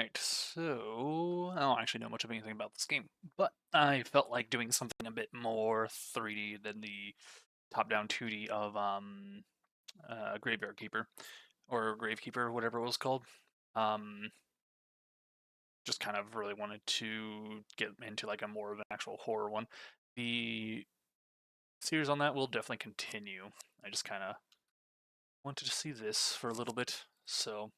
Alright, so I don't actually know much of anything about this game, but I felt like doing something a bit more 3D than the top-down 2D of Graveyard Keeper or Gravekeeper, whatever it was called. Um, just kind of really wanted to get into like a more of an actual horror one. The series on that will definitely continue. I just kind of wanted to see this for a little bit, so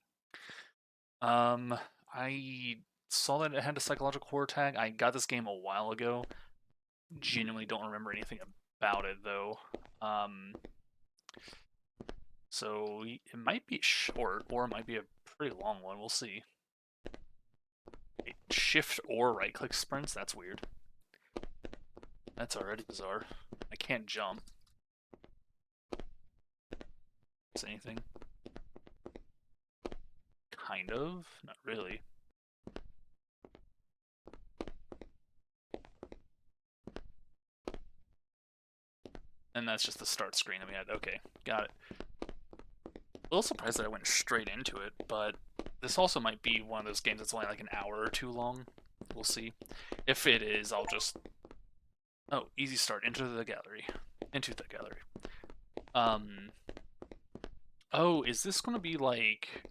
Um, I saw that it had a psychological horror tag. I got this game a while ago. Genuinely don't remember anything about it though. Um, so it might be short or it might be a pretty long one. We'll see. Wait, shift or right click sprints? That's weird. That's already bizarre. I can't jump. Is anything? Kind of. Not really. And that's just the start screen that we had. Okay, got it. A little surprised that I went straight into it, but this also might be one of those games that's only like an hour or two long. We'll see. If it is, I'll just... Oh, easy start. Into the gallery. Into the gallery. Um... Oh, is this going to be like...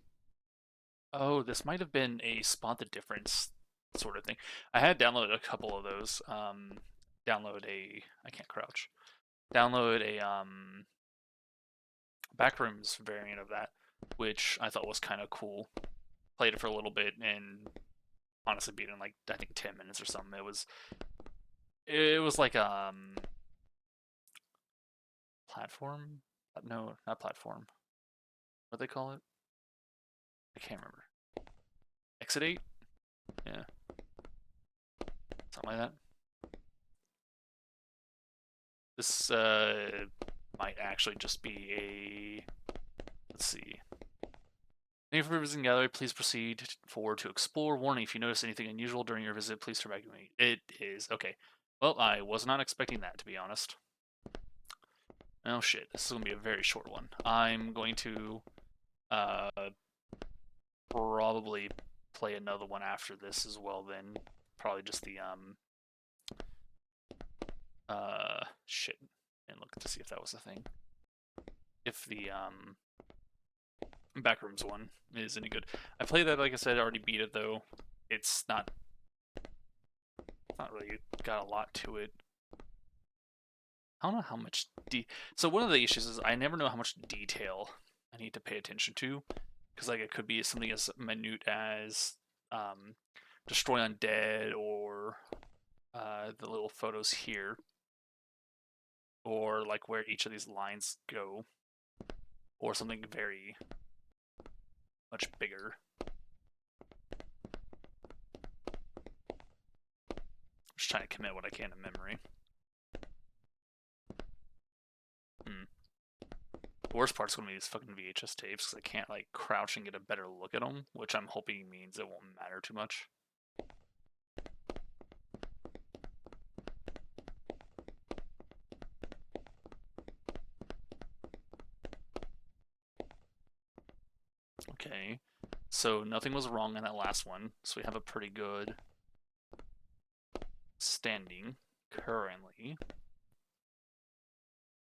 Oh, this might have been a spot the difference sort of thing. I had downloaded a couple of those. Download a... I can't crouch. Download a, Backrooms variant of that, which I thought was kind of cool. Played it for a little bit and honestly beat it in like I think 10 minutes or something. It was like platform? No, not platform. What do they call it? I can't remember. Exit 8? Yeah, something like that. This might actually just be a... Let's see. Thank you for visiting the gallery. Please proceed forward to explore. Warning, if you notice anything unusual during your visit, please turn back to me. It is. Okay. Well, I was not expecting that, to be honest. Oh shit, this is going to be a very short one. I'm going to uh, probably play another one after this as well then. Probably just the, shit. And look to see if that was a thing. If the, Backrooms one is any good. I played that, like I said, I already beat it though. It's not really got a lot to it. I don't know how much so one of the issues is I never know how much detail I need to pay attention to, because like it could be something as minute as destroy undead or the little photos here, or like where each of these lines go, or something very much bigger. Just trying to commit what I can to memory. The worst part's going to be these fucking VHS tapes, because I can't like crouch and get a better look at them, which I'm hoping means it won't matter too much. Okay, so nothing was wrong in that last one, so we have a pretty good standing currently.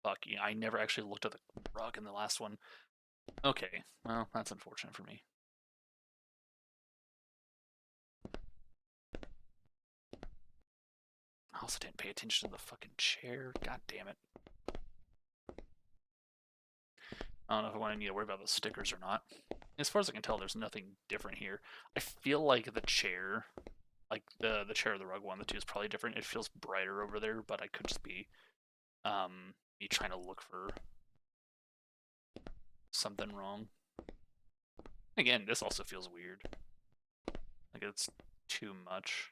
Lucky, I never actually looked at the rug in the last one. Okay, well, that's unfortunate for me. I also didn't pay attention to the fucking chair. God damn it. I don't know if I need to worry about the stickers or not. As far as I can tell, there's nothing different here. I feel like the chair, like the chair or the rug one, the two is probably different. It feels brighter over there, but I could just be me trying to look for something wrong. Again, this also feels weird. Like it's too much.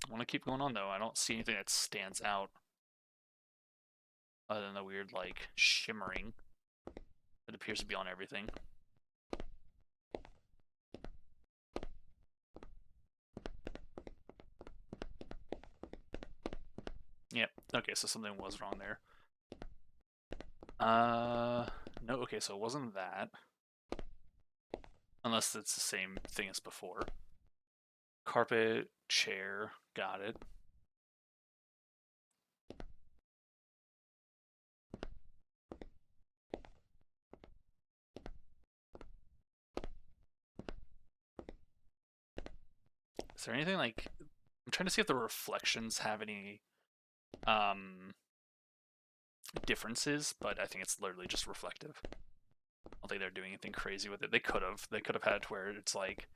I want to keep going on though. I don't see anything that stands out other than the weird like shimmering that appears to be on everything. Yep. Okay, so something was wrong there. No, okay, so it wasn't that. Unless it's the same thing as before. Carpet, chair, got it. Is there anything like... I'm trying to see if the reflections have any differences, but I think it's literally just reflective. I don't think they're doing anything crazy with it. They could have. They could have had it to where it's like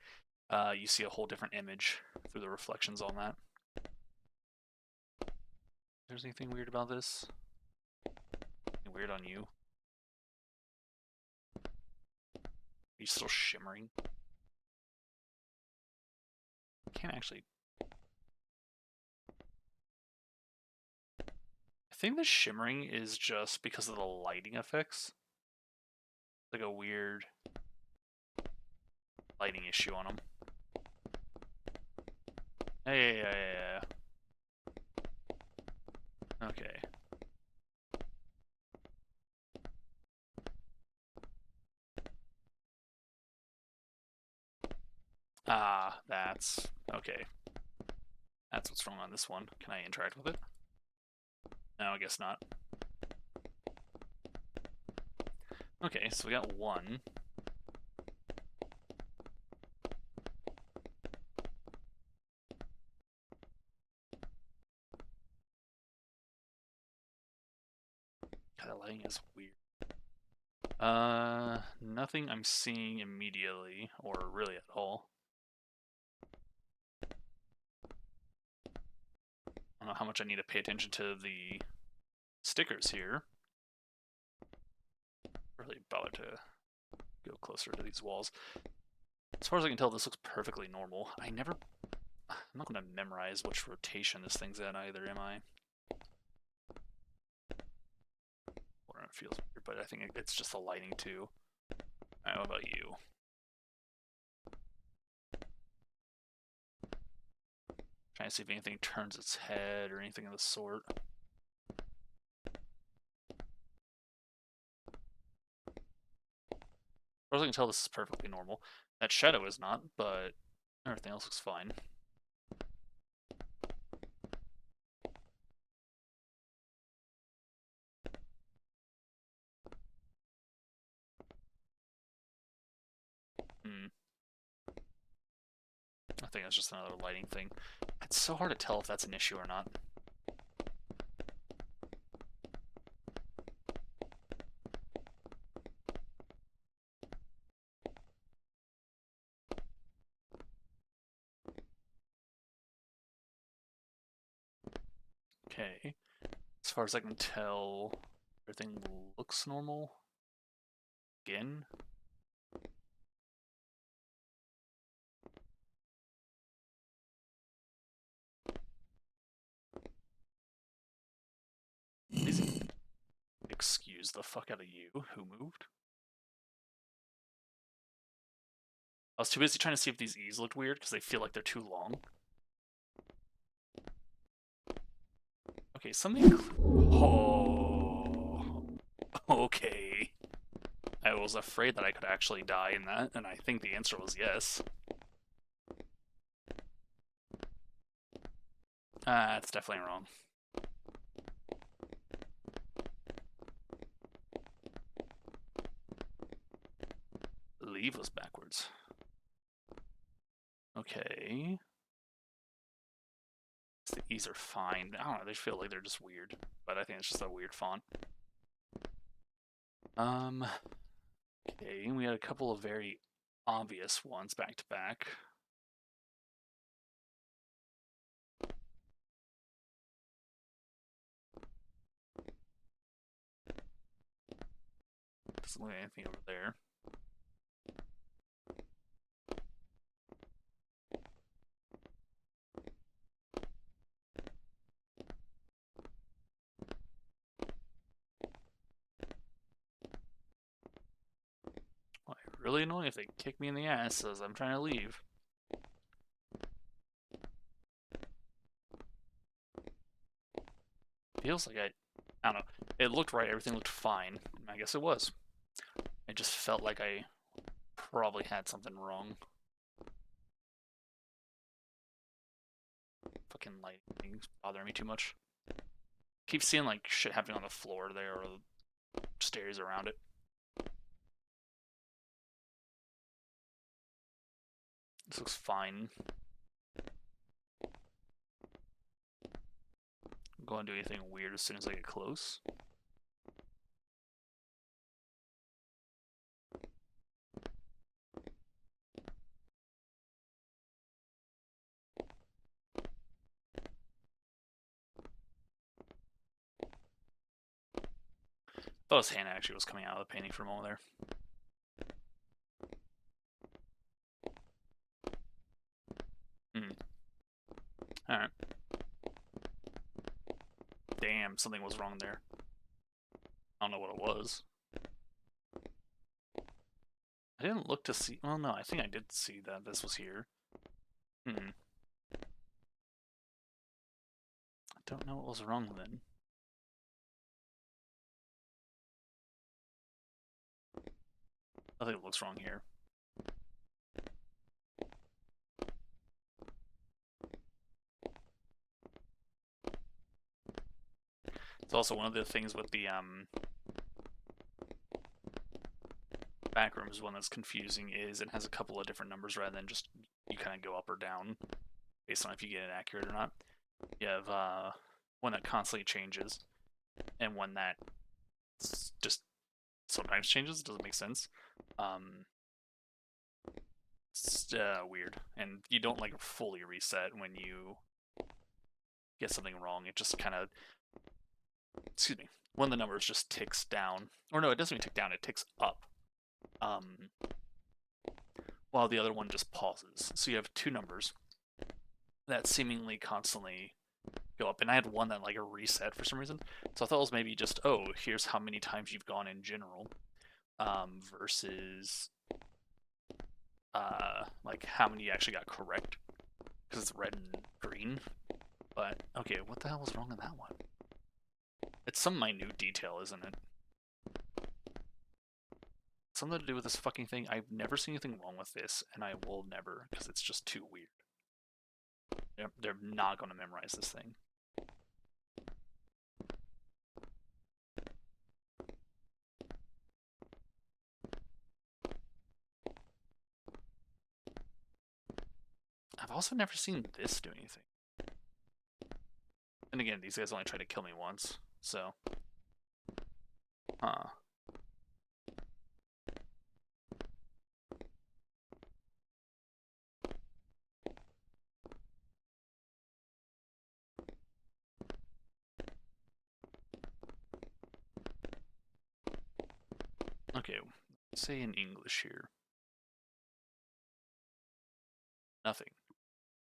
you see a whole different image through the reflections on that. There's anything weird about this? Anything weird on you? Are you still shimmering? Can't actually... I think the shimmering is just because of the lighting effects. Like a weird lighting issue on them. Yeah. Okay. Ah, that's... okay. That's what's wrong on this one. Can I interact with it? No, I guess not. Okay, so we got one. God, the lighting is weird. Nothing I'm seeing immediately, or really at all. I don't know how much I need to pay attention to the stickers here. Really bother to go closer to these walls. As far as I can tell, this looks perfectly normal. I'm not going to memorize which rotation this thing's at either, am I? Or it feels weird, but I think it's just the lighting too. Alright, what about you? Trying to see if anything turns its head or anything of the sort. As far as I can tell, this is perfectly normal. That shadow is not, but everything else looks fine. I think that's just another lighting thing. It's so hard to tell if that's an issue or not. Okay. As far as I can tell, everything looks normal. Again. Please excuse the fuck out of you. Who moved? I was too busy trying to see if these E's looked weird because they feel like they're too long. Okay, something... Oh... Okay. I was afraid that I could actually die in that, and I think the answer was yes. That's definitely wrong. Leave was backwards. Okay. The E's are fine. I don't know, they feel like they're just weird. But I think it's just a weird font. Okay, we had a couple of very obvious ones back to back. Doesn't look like anything over there. Well, really annoying if they kick me in the ass as I'm trying to leave. Feels like I don't know. It looked right, everything looked fine. I guess it was. just felt like I probably had something wrong. Fucking lighting's bothering me too much. Keep seeing like shit happening on the floor there or the stairs around it. This looks fine. I'm going to do anything weird as soon as I get close. I thought his hand actually was coming out of the painting for a moment there. Alright. Damn, something was wrong there. I don't know what it was. I didn't look to see... Well, no, I think I did see that this was here. I don't know what was wrong then. Nothing looks wrong here. It's also one of the things with the back rooms one that's confusing is it has a couple of different numbers rather than just you kind of go up or down based on if you get it accurate or not. You have one that constantly changes and one that just sometimes changes. Doesn't make sense. It's weird, and you don't like fully reset when you get something wrong. It just kind of, excuse me, one of the numbers just ticks down, or no, it doesn't even tick down. It ticks up, while the other one just pauses. So you have two numbers that seemingly constantly go up, and I had one that like a reset for some reason. So I thought it was maybe just, oh, here's how many times you've gone in general, versus like how many you actually got correct, because it's red and green. But okay, what the hell was wrong in that one? It's some minute detail, isn't it? Something to do with this fucking thing. I've never seen anything wrong with this, and I will never, because it's just too weird. They're not going to memorize this thing. I've also never seen this do anything. And again, these guys only tried to kill me once, so... Huh. Okay, say in English here. Nothing.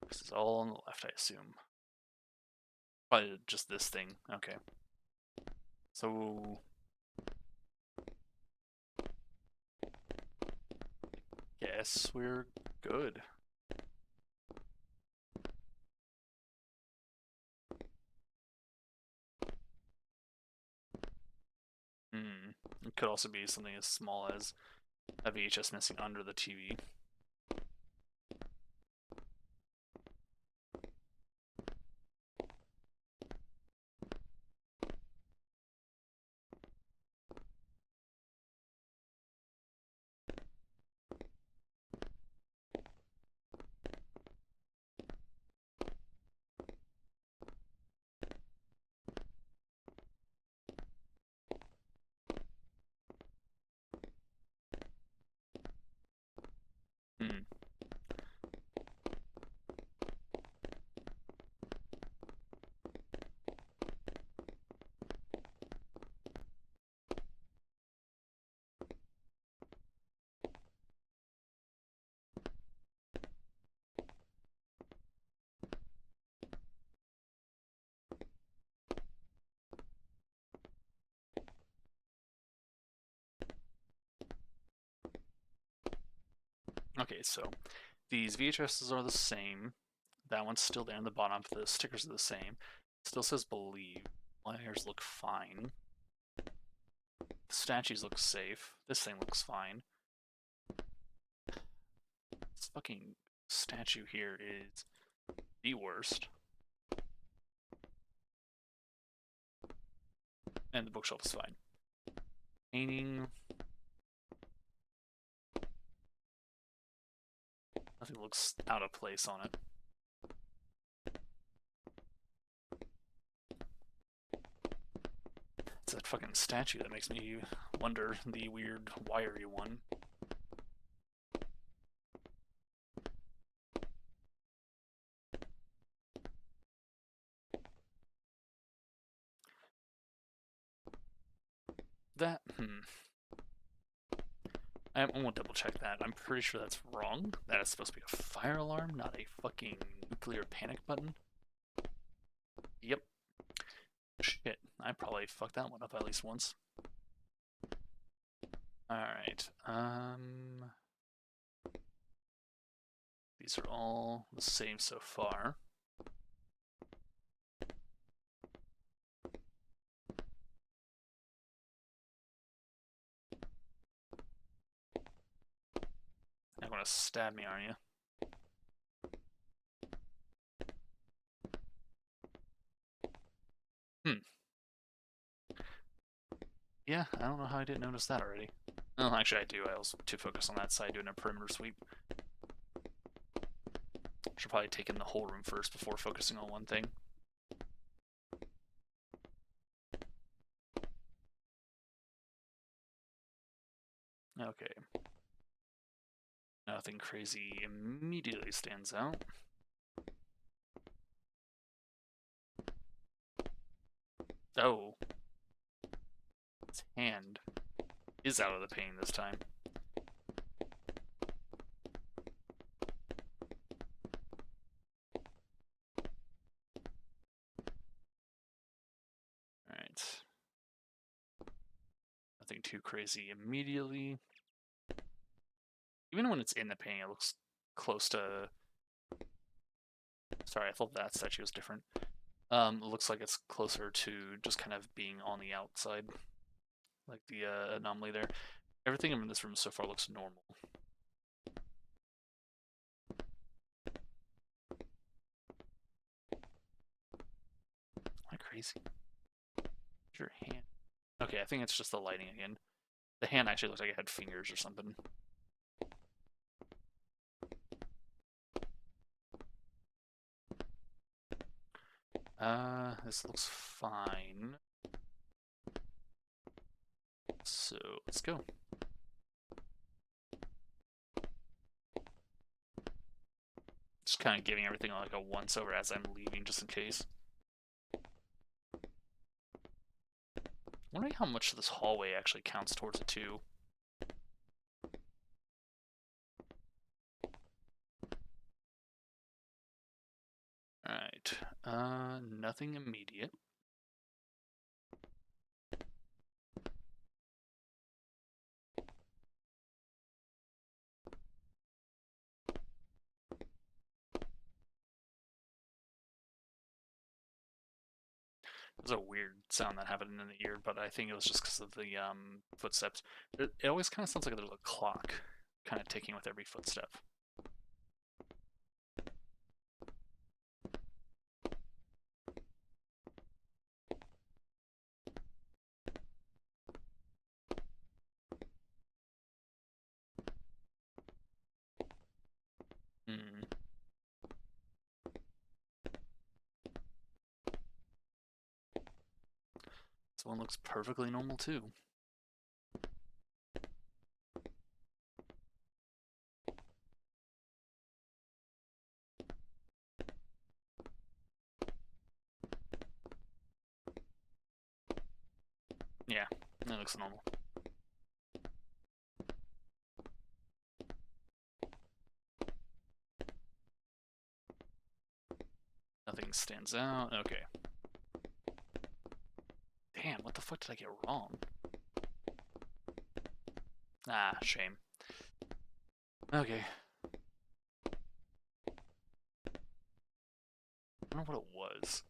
This is all on the left, I assume. Probably just this thing. Okay. So... Guess we're good. It could also be something as small as a VHS missing under the TV. Okay, so these VHSs are the same. That one's still there in the bottom. The stickers are the same. Still says believe. Wires look fine. The statues look safe. This thing looks fine. This fucking statue here is the worst. And the bookshelf is fine. Painting. Nothing looks out of place on it. It's that fucking statue that makes me wonder, the weird wiry one. That, I won't double check that. I'm pretty sure that's wrong. That is supposed to be a fire alarm, not a fucking nuclear panic button. Yep. Shit, I probably fucked that one up at least once. Alright, these are all the same so far. You're gonna stab me, aren't you? Yeah, I don't know how I didn't notice that already. Well, actually I do. I was too focused on that side doing a perimeter sweep. Should probably take in the whole room first before focusing on one thing. Okay. Nothing crazy immediately stands out. Oh. His hand is out of the painting this time. Alright. Nothing too crazy immediately. Even when it's in the painting, it looks close to... Sorry, I thought that statue was different. It looks like it's closer to just kind of being on the outside. Like the anomaly there. Everything in this room so far looks normal. Am I crazy? Where's your hand? Okay, I think it's just the lighting again. The hand actually looks like it had fingers or something. This looks fine. So, let's go. Just kind of giving everything like a once over as I'm leaving, just in case. Wondering how much of this hallway actually counts towards it too. Alright, nothing immediate. It was a weird sound that happened in the ear, but I think it was just because of the footsteps. It always kind of sounds like there's a clock kind of ticking with every footstep. Hmm. This one looks perfectly normal too. Yeah, that looks normal. Nothing stands out. Okay. Damn, what the fuck did I get wrong? Ah, shame. Okay. I don't know what it was.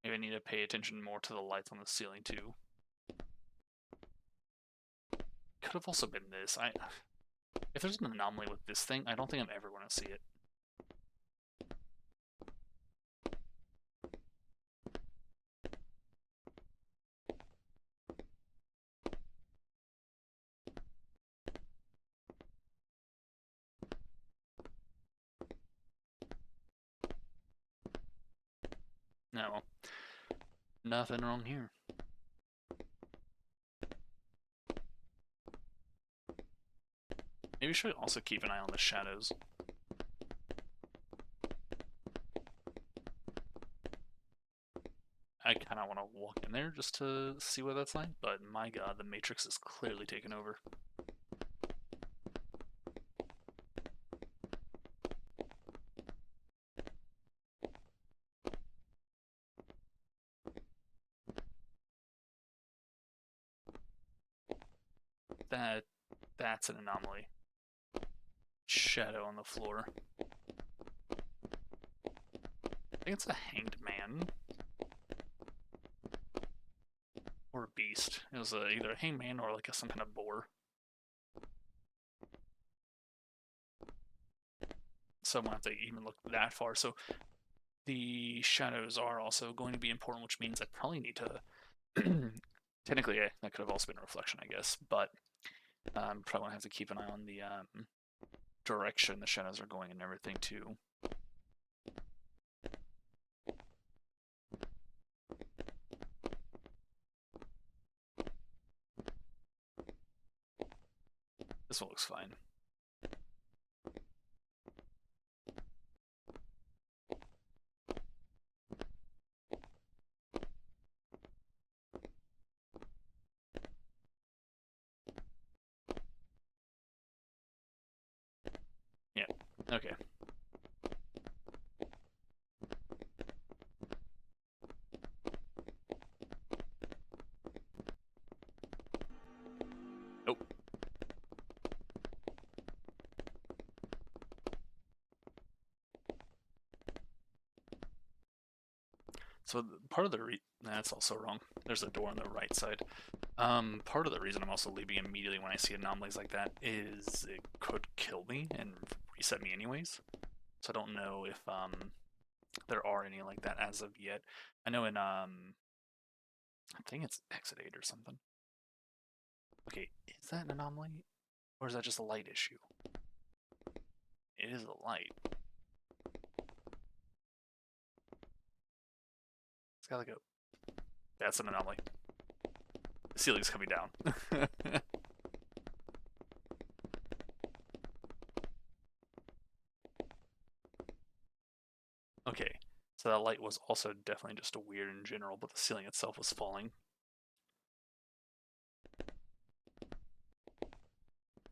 Maybe I need to pay attention more to the lights on the ceiling too. Could have also been this. If there's an anomaly with this thing, I don't think I'm ever going to see it. No. Nothing wrong here. Maybe we should also keep an eye on the shadows. I kind of want to walk in there just to see what that's like, but my god, the Matrix is clearly taken over. That's an anomaly. Shadow on the floor. I think it's a hanged man. Or a beast. It was either a hanged man or like some kind of boar. So I'm going to have to even look that far. So the shadows are also going to be important, which means I probably need to... Technically, that could have also been a reflection, I guess, but probably going to have to keep an eye on the direction the shadows are going and everything too. This one looks fine. Yeah, okay. Nope. So part of the that's also wrong. There's a door on the right side. Part of the reason I'm also leaving immediately when I see anomalies like that is it could kill me and reset me anyways. So I don't know if there are any like that as of yet. I know in I think it's Exit 8 or something. Okay, is that an anomaly? Or is that just a light issue? It is a light. It's gotta go. That's an anomaly. The ceiling's coming down. Okay, so that light was also definitely just a weird in general, but the ceiling itself was falling.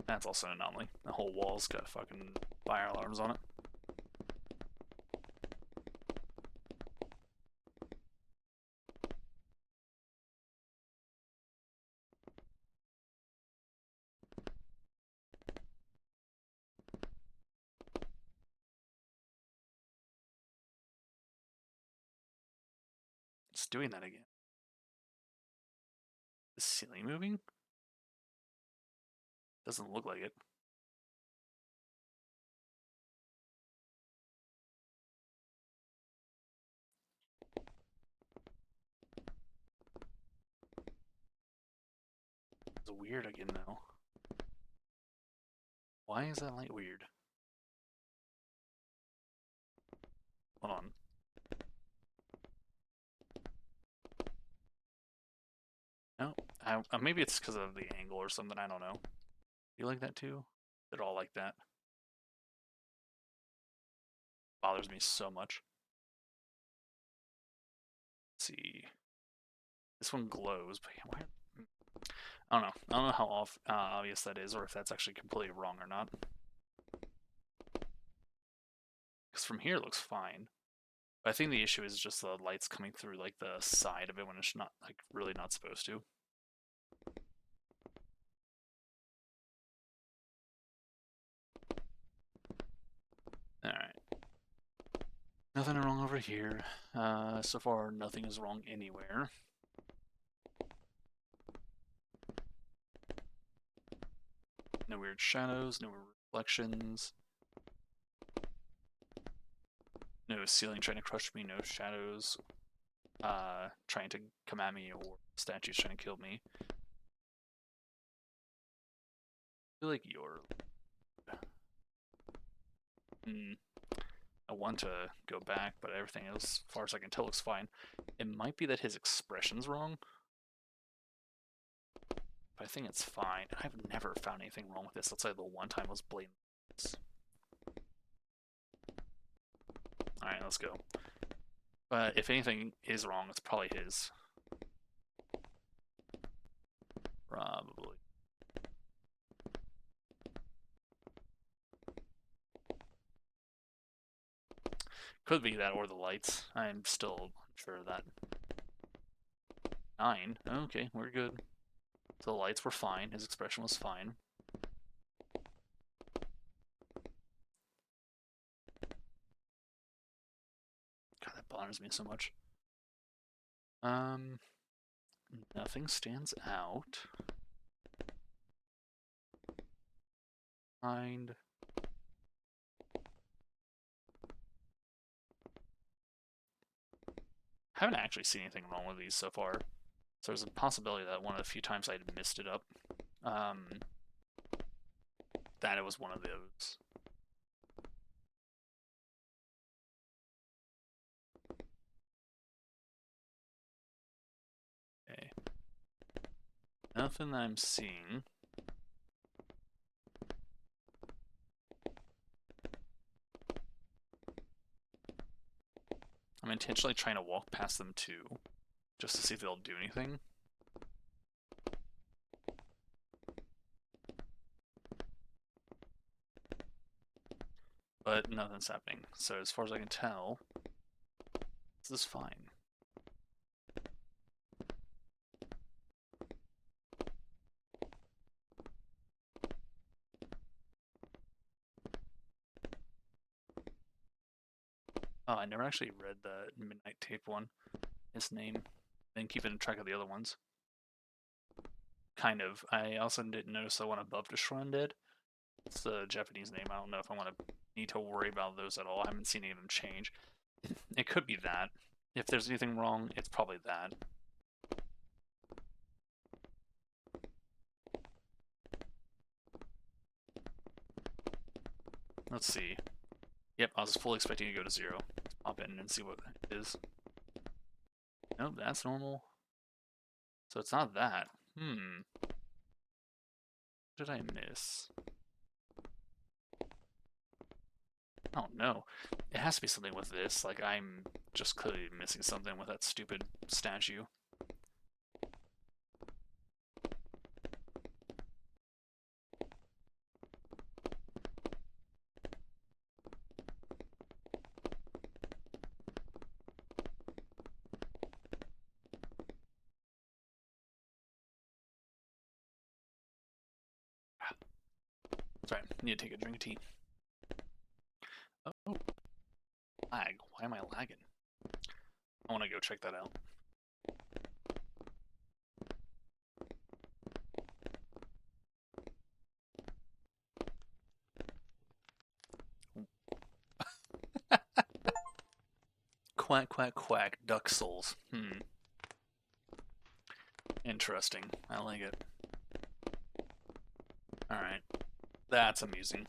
That's also an anomaly. The whole wall's got fucking fire alarms on it. It's doing that again. The ceiling moving? Doesn't look like it. It's weird again though. Why is that light weird? Hold on. No, maybe it's because of the angle or something. I don't know. You like that too? They're all like that. Bothers me so much. Let's see. This one glows, but why? I don't know. I don't know how obvious that is, or if that's actually completely wrong or not. Because from here it looks fine. But I think the issue is just the lights coming through like the side of it when it's not like really not supposed to. Alright. Nothing wrong over here. So far, nothing is wrong anywhere. No weird shadows, no reflections. No ceiling trying to crush me, no shadows trying to come at me, or statues trying to kill me. I feel like you're... I want to go back, but everything else, as far as I can tell, looks fine. It might be that his expression's wrong, but I think it's fine. I've never found anything wrong with this. Let's say the one time was blatant. Alright, let's go. But if anything is wrong, it's probably his. Probably. Could be that or the lights. I'm still unsure of that. 9. Okay, we're good. So the lights were fine. His expression was fine. God, that bothers me so much. Nothing stands out. Mind. Haven't actually seen anything wrong with these so far. So there's a possibility that one of the few times I missed it up, that it was one of those. Okay. Nothing that I'm seeing. I'm intentionally trying to walk past them too, just to see if they'll do anything. But nothing's happening. So as far as I can tell, this is fine. Oh, I never actually read the Midnight Tape one. His name. Been keeping track of the other ones. Kind of. I also didn't notice the one above Destroy Undead. It's the Japanese name. I don't know if I want to need to worry about those at all. I haven't seen any of them change. It could be that. If there's anything wrong, it's probably that. Let's see. Yep, I was fully expecting to go to 0. Let's pop in and see what it is. Nope, that's normal. So it's not that. What did I miss? Oh no. It has to be something with this. Like, I'm just clearly missing something with that stupid statue. Sorry, need to take a drink of tea. Oh, lag. Why am I lagging? I want to go check that out. Quack, quack, quack. Duck souls. Interesting. I like it. Alright. That's amusing.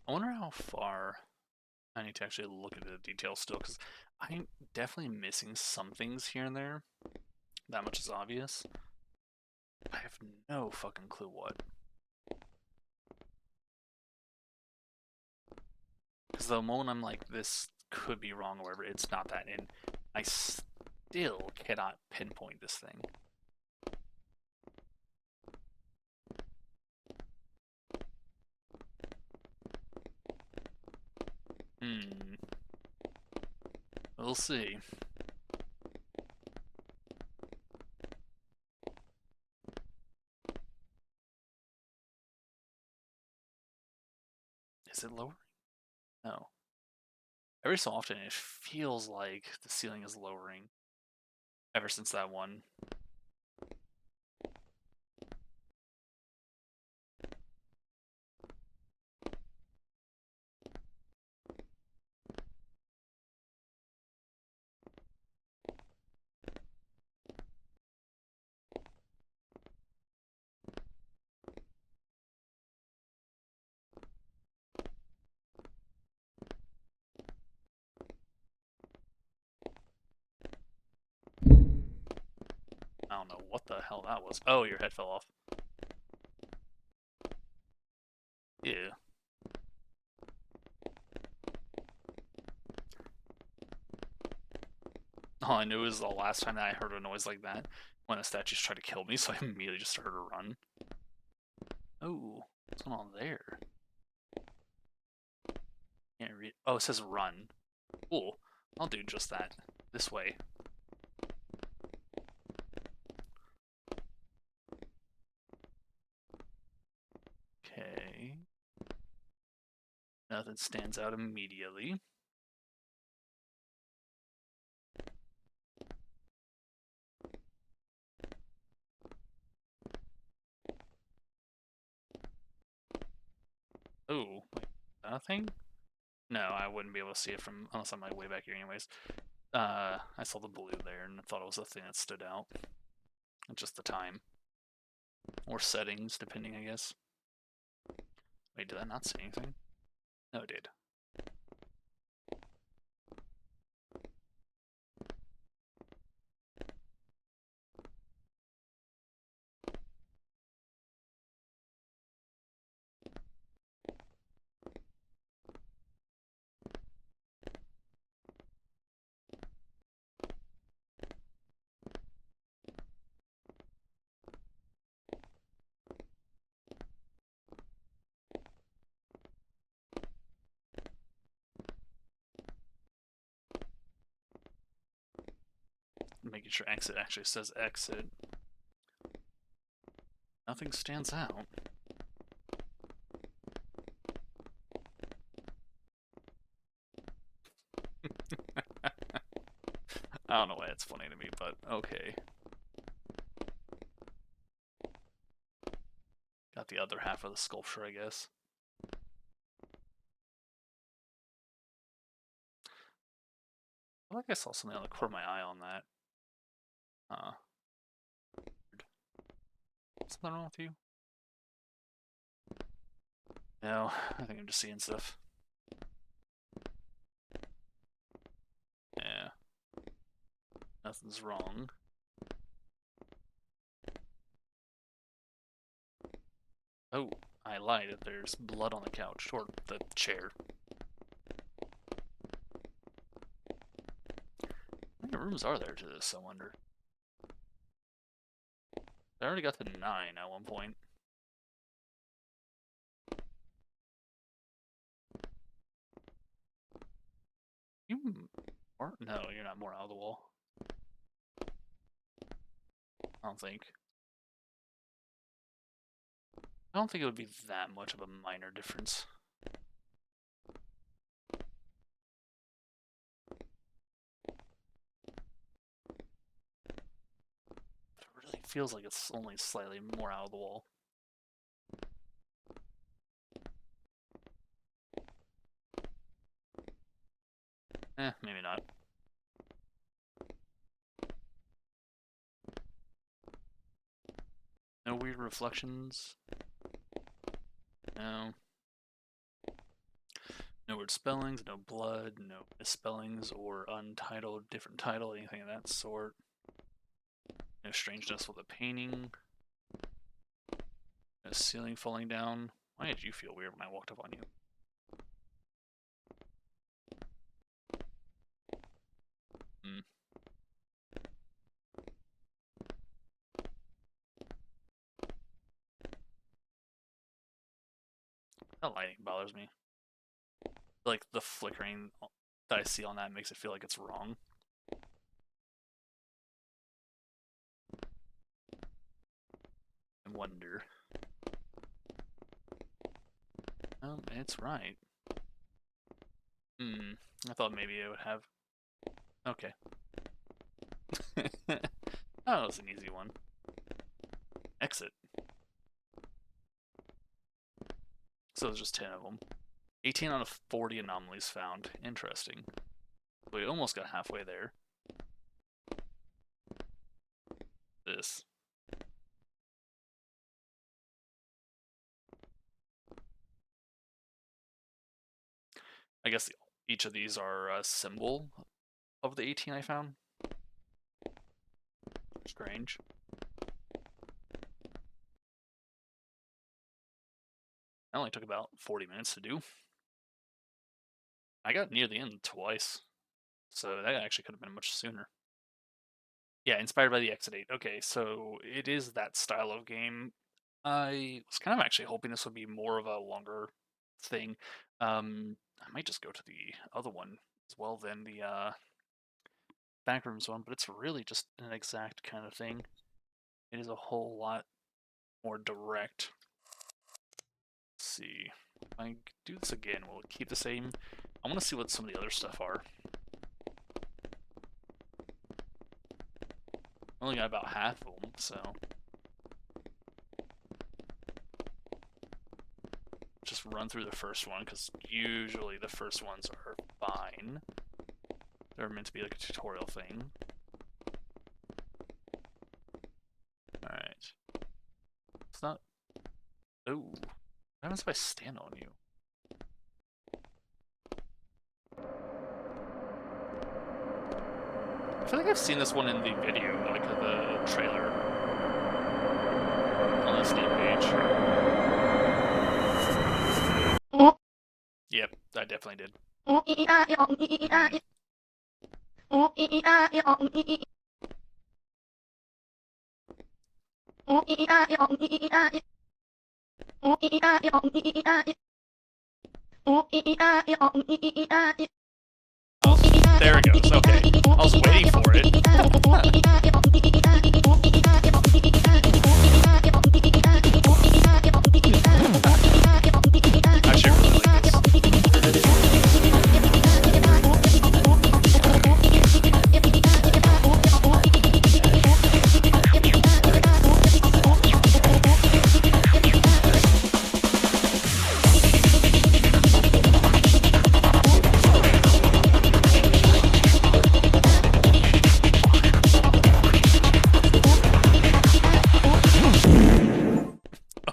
I wonder how far I need to actually look at the details still, because I'm definitely missing some things here and there. That much is obvious. I have no fucking clue what. Because the moment I'm like, this could be wrong or whatever, it's not that. And I still still cannot pinpoint this thing. We'll see. Is it lowering? No. Every so often it feels like the ceiling is lowering. Ever since that one. I don't know what the hell that was. Oh, your head fell off. Yeah. All I knew is the last time that I heard a noise like that, when the statues tried to kill me, so I immediately just started to run. Oh, what's going on there? Can't read. Oh, it says run. Cool. I'll do just that. This way. Okay. Nothing stands out immediately. Oh, wait, nothing? No, I wouldn't be able to see it from unless I'm like way back here anyways. I saw the blue there and I thought it was the thing that stood out. Just the time. Or settings, depending, I guess. Wait, did I not say anything? No, it did. Making sure exit actually says exit. Nothing stands out. I don't know why it's funny to me, but okay. Got the other half of the sculpture, I guess. I feel like I saw something on the corner of my eye on that. Something wrong with you? No, I think I'm just seeing stuff. Yeah. Nothing's wrong. Oh, I lied. There's blood on the couch, or the chair. How many rooms are there to this, I wonder? I already got to 9 at one point. You are? No, you're not more out of the wall. I don't think. I don't think it would be that much of a minor difference. It really feels like it's only slightly more out of the wall. Maybe not. No weird reflections. No. No weird spellings, no blood, no misspellings or untitled, different title, anything of that sort. No strangeness with the painting. No ceiling falling down. Why did you feel weird when I walked up on you? That lighting bothers me. Like the flickering that I see on that makes it feel like it's wrong. I wonder. It's right. I thought maybe it would have. Okay. Oh, it's an easy one. Exit. So there's just 10 of them. 18 out of 40 anomalies found. Interesting. We almost got halfway there. This. I guess each of these are a symbol of the 18 I found. Strange. It only took about 40 minutes to do. I got near the end twice, so that actually could have been much sooner. Yeah, inspired by the Exit 8. Okay, so it is that style of game. I was kind of actually hoping this would be more of a longer thing. I might just go to the other one as well than the Backrooms one, but it's really just an exact kind of thing. It is a whole lot more direct. Let's see. If I do this again, will it keep the same? I want to see what some of the other stuff are. I only got about half of them, so just run through the first one, because usually the first ones are fine. They're meant to be like a tutorial thing. Alright. It's not... Oh. What happens if I stand on you? I feel like I've seen this one in the video, like the trailer. On the Steam page. Yep, I definitely did. There it goes, okay. I was waiting for it. Actually, I really like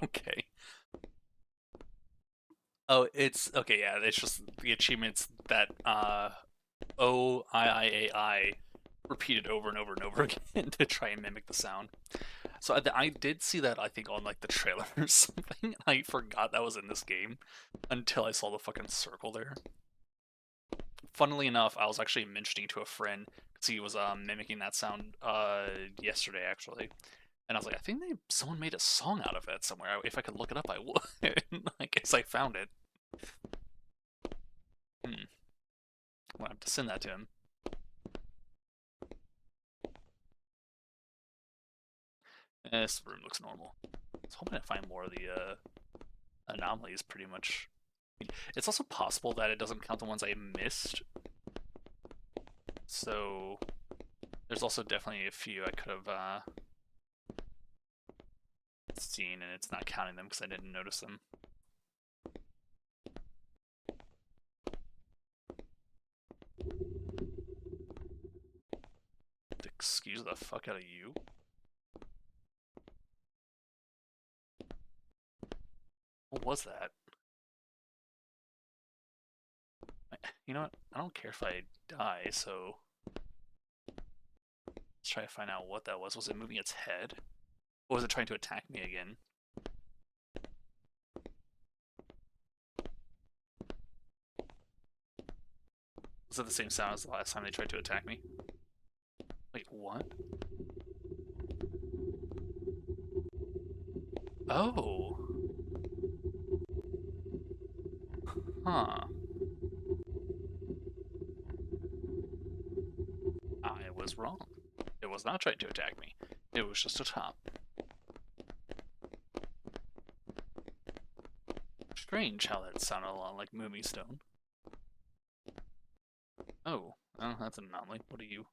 Okay. Oh, it's okay. Yeah, it's just the achievements that OIIAI repeated over and over and over again to try and mimic the sound. So I did see that, I think, on like the trailer or something. I forgot that was in this game until I saw the fucking circle there. Funnily enough, I was actually mentioning to a friend because he was mimicking that sound yesterday actually, and I was like, I think someone made a song out of it somewhere. If I could look it up, I would. I guess I found it. I'll have to send that to him. This room looks normal. I was hoping to find more of the anomalies, pretty much. It's also possible that it doesn't count the ones I missed. So there's also definitely a few I could have seen, and it's not counting them because I didn't notice them. Excuse the fuck out of you. What was that? You know what? I don't care if I die, so let's try to find out what that was. Was it moving its head? Or was it trying to attack me again? Was it the same sound as the last time they tried to attack me? Wait, what? Oh. Huh. I was wrong. It was not trying to attack me. It was just a top. Strange how that sounded a lot like Moomy Stone. Oh, that's an anomaly. What are you?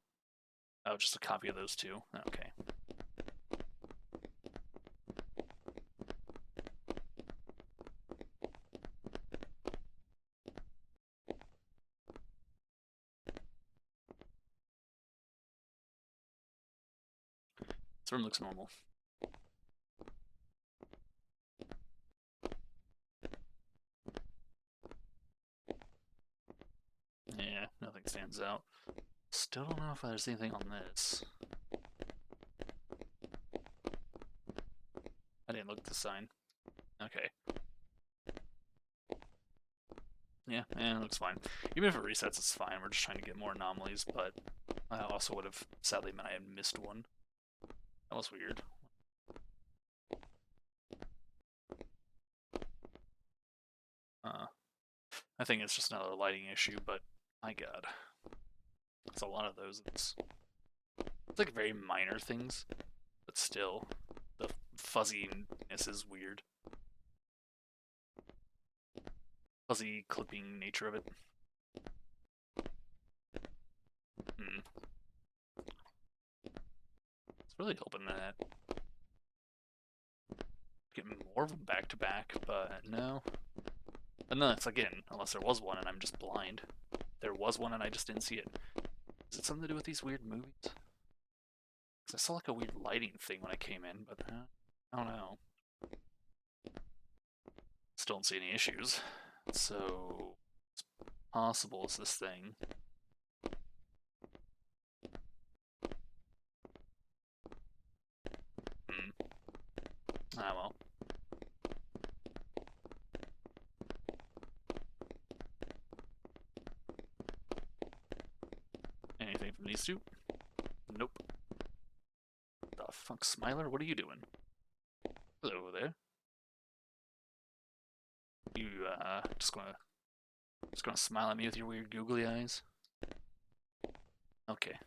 Oh, just a copy of those two. Okay. This room looks normal. Yeah, nothing stands out. Still don't know if there's anything on this. I didn't look at the sign. Okay. Yeah, it looks fine. Even if it resets, it's fine. We're just trying to get more anomalies, but I also would have sadly meant I had missed one. That was weird. I think it's just another lighting issue, but my god. It's a lot of those. It's like very minor things, but still, the fuzziness is weird. Fuzzy clipping nature of it. It's really hoping that get more of them back to back, but no. And then it's again, unless there was one and I'm just blind. There was one and I just didn't see it. Is it something to do with these weird movies? Because I saw like a weird lighting thing when I came in, but I don't know. Still don't see any issues. So it's possible it's this thing. Ah well. Anything from these two? Nope. The fuck, Smiler? What are you doing? Hello there. You just gonna smile at me with your weird googly eyes? Okay.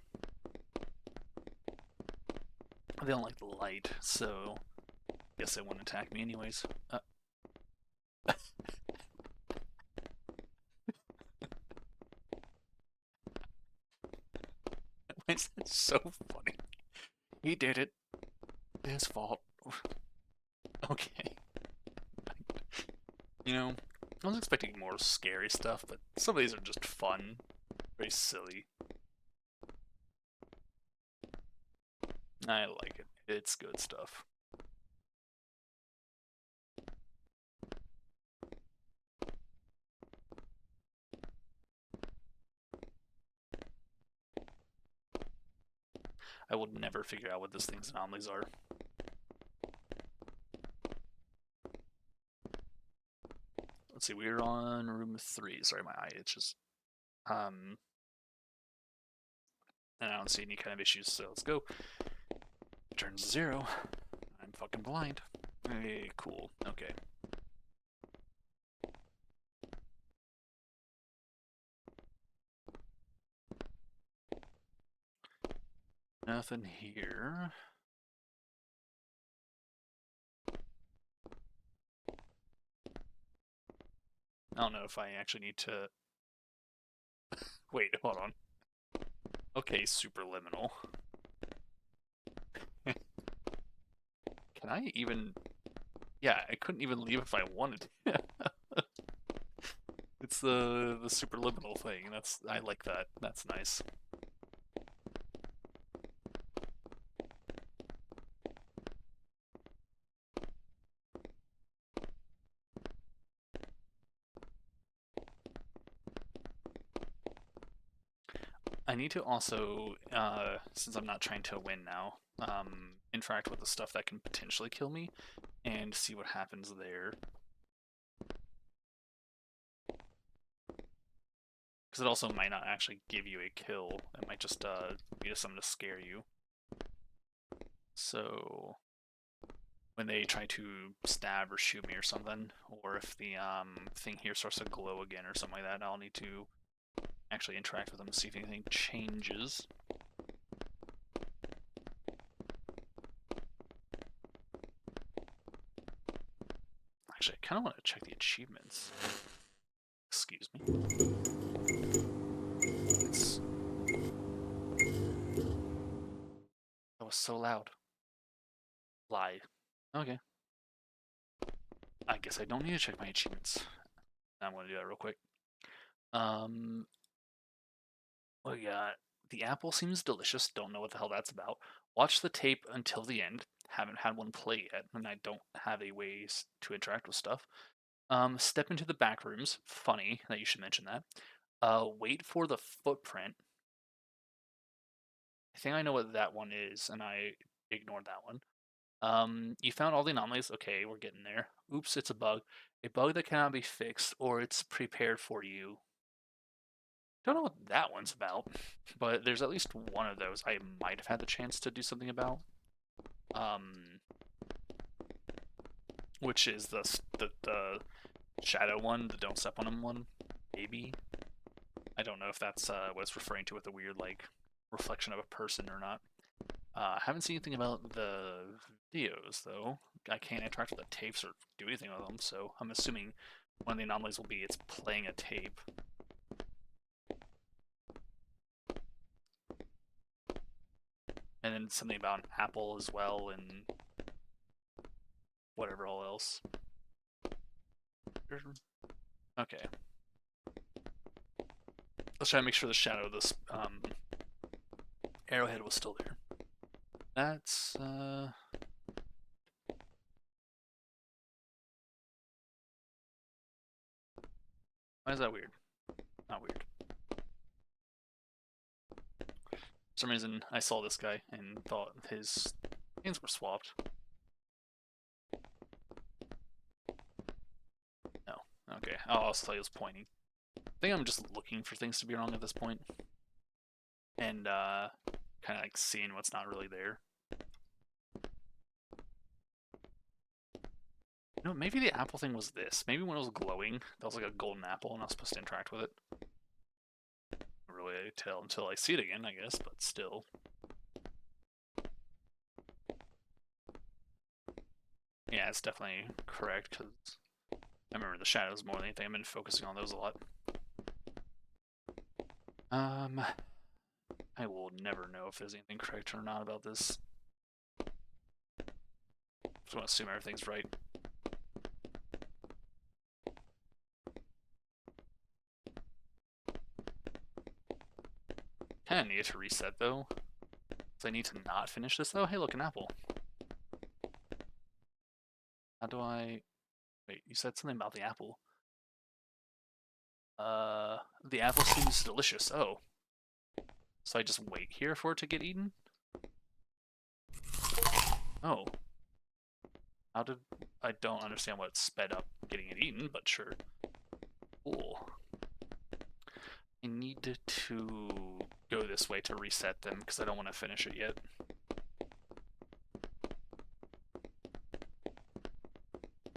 They don't like the light, so I guess they won't attack me anyways. It's so funny. He did it. His fault. Okay. You know, I was expecting more scary stuff, but some of these are just fun. Very silly. I like it. It's good stuff. I will never figure out what this thing's anomalies are. Let's see, we're on room 3. Sorry, my eye itches. And I don't see any kind of issues, so let's go. Turns 0. I'm fucking blind. Hey, cool. Okay. Nothing here. I don't know if I actually need to... Wait, hold on. Okay, Superliminal. Can I even... Yeah, I couldn't even leave if I wanted. It's the Superliminal thing. I like that. That's nice. I need to also, since I'm not trying to win now, interact with the stuff that can potentially kill me and see what happens there. Because it also might not actually give you a kill. It might just be something to scare you. So when they try to stab or shoot me or something, or if the thing here starts to glow again or something like that, I'll need to actually interact with them and see if anything changes. Actually, I kind of want to check the achievements. Excuse me. That was so loud. Lie. Okay. I guess I don't need to check my achievements. I'm going to do that real quick. What we got? The apple seems delicious. Don't know what the hell that's about. Watch the tape until the end. Haven't had one play yet, and I don't have a ways to interact with stuff. Step into the back rooms. Funny that you should mention that. Wait for the footprint. I think I know what that one is, and I ignored that one. You found all the anomalies. Okay, we're getting there. Oops, it's a bug. A bug that cannot be fixed, or it's prepared for you. Don't know what that one's about, but there's at least one of those I might have had the chance to do something about. Which is the shadow one, the don't step on him one, maybe. I don't know if that's what it's referring to with the weird like reflection of a person or not. I haven't seen anything about the videos though. I can't interact with the tapes or do anything with them, so I'm assuming one of the anomalies will be it's playing a tape. And then something about an apple as well, and whatever all else. Okay. Let's try to make sure the shadow of this arrowhead was still there. That's why is that weird? Not weird. For some reason, I saw this guy and thought his hands were swapped. No. Okay. I'll also tell you he was pointing. I think I'm just looking for things to be wrong at this point. And kind of like seeing what's not really there. No, maybe the apple thing was this. Maybe when it was glowing, that was like a golden apple and I was supposed to interact with it. Not really tell until I see it again, I guess, but still. Yeah, it's definitely correct, because I remember the shadows more than anything. I've been focusing on those a lot. I will never know if there's anything correct or not about this. Just want to assume everything's right. Kinda need to reset though. So I need to not finish this. Oh, hey, look, an apple. How do I... Wait, you said something about the apple. The apple seems delicious. Oh. So I just wait here for it to get eaten? Oh. How did... I don't understand what sped up getting it eaten, but sure. Cool. I need to go this way to reset them, because I don't want to finish it yet.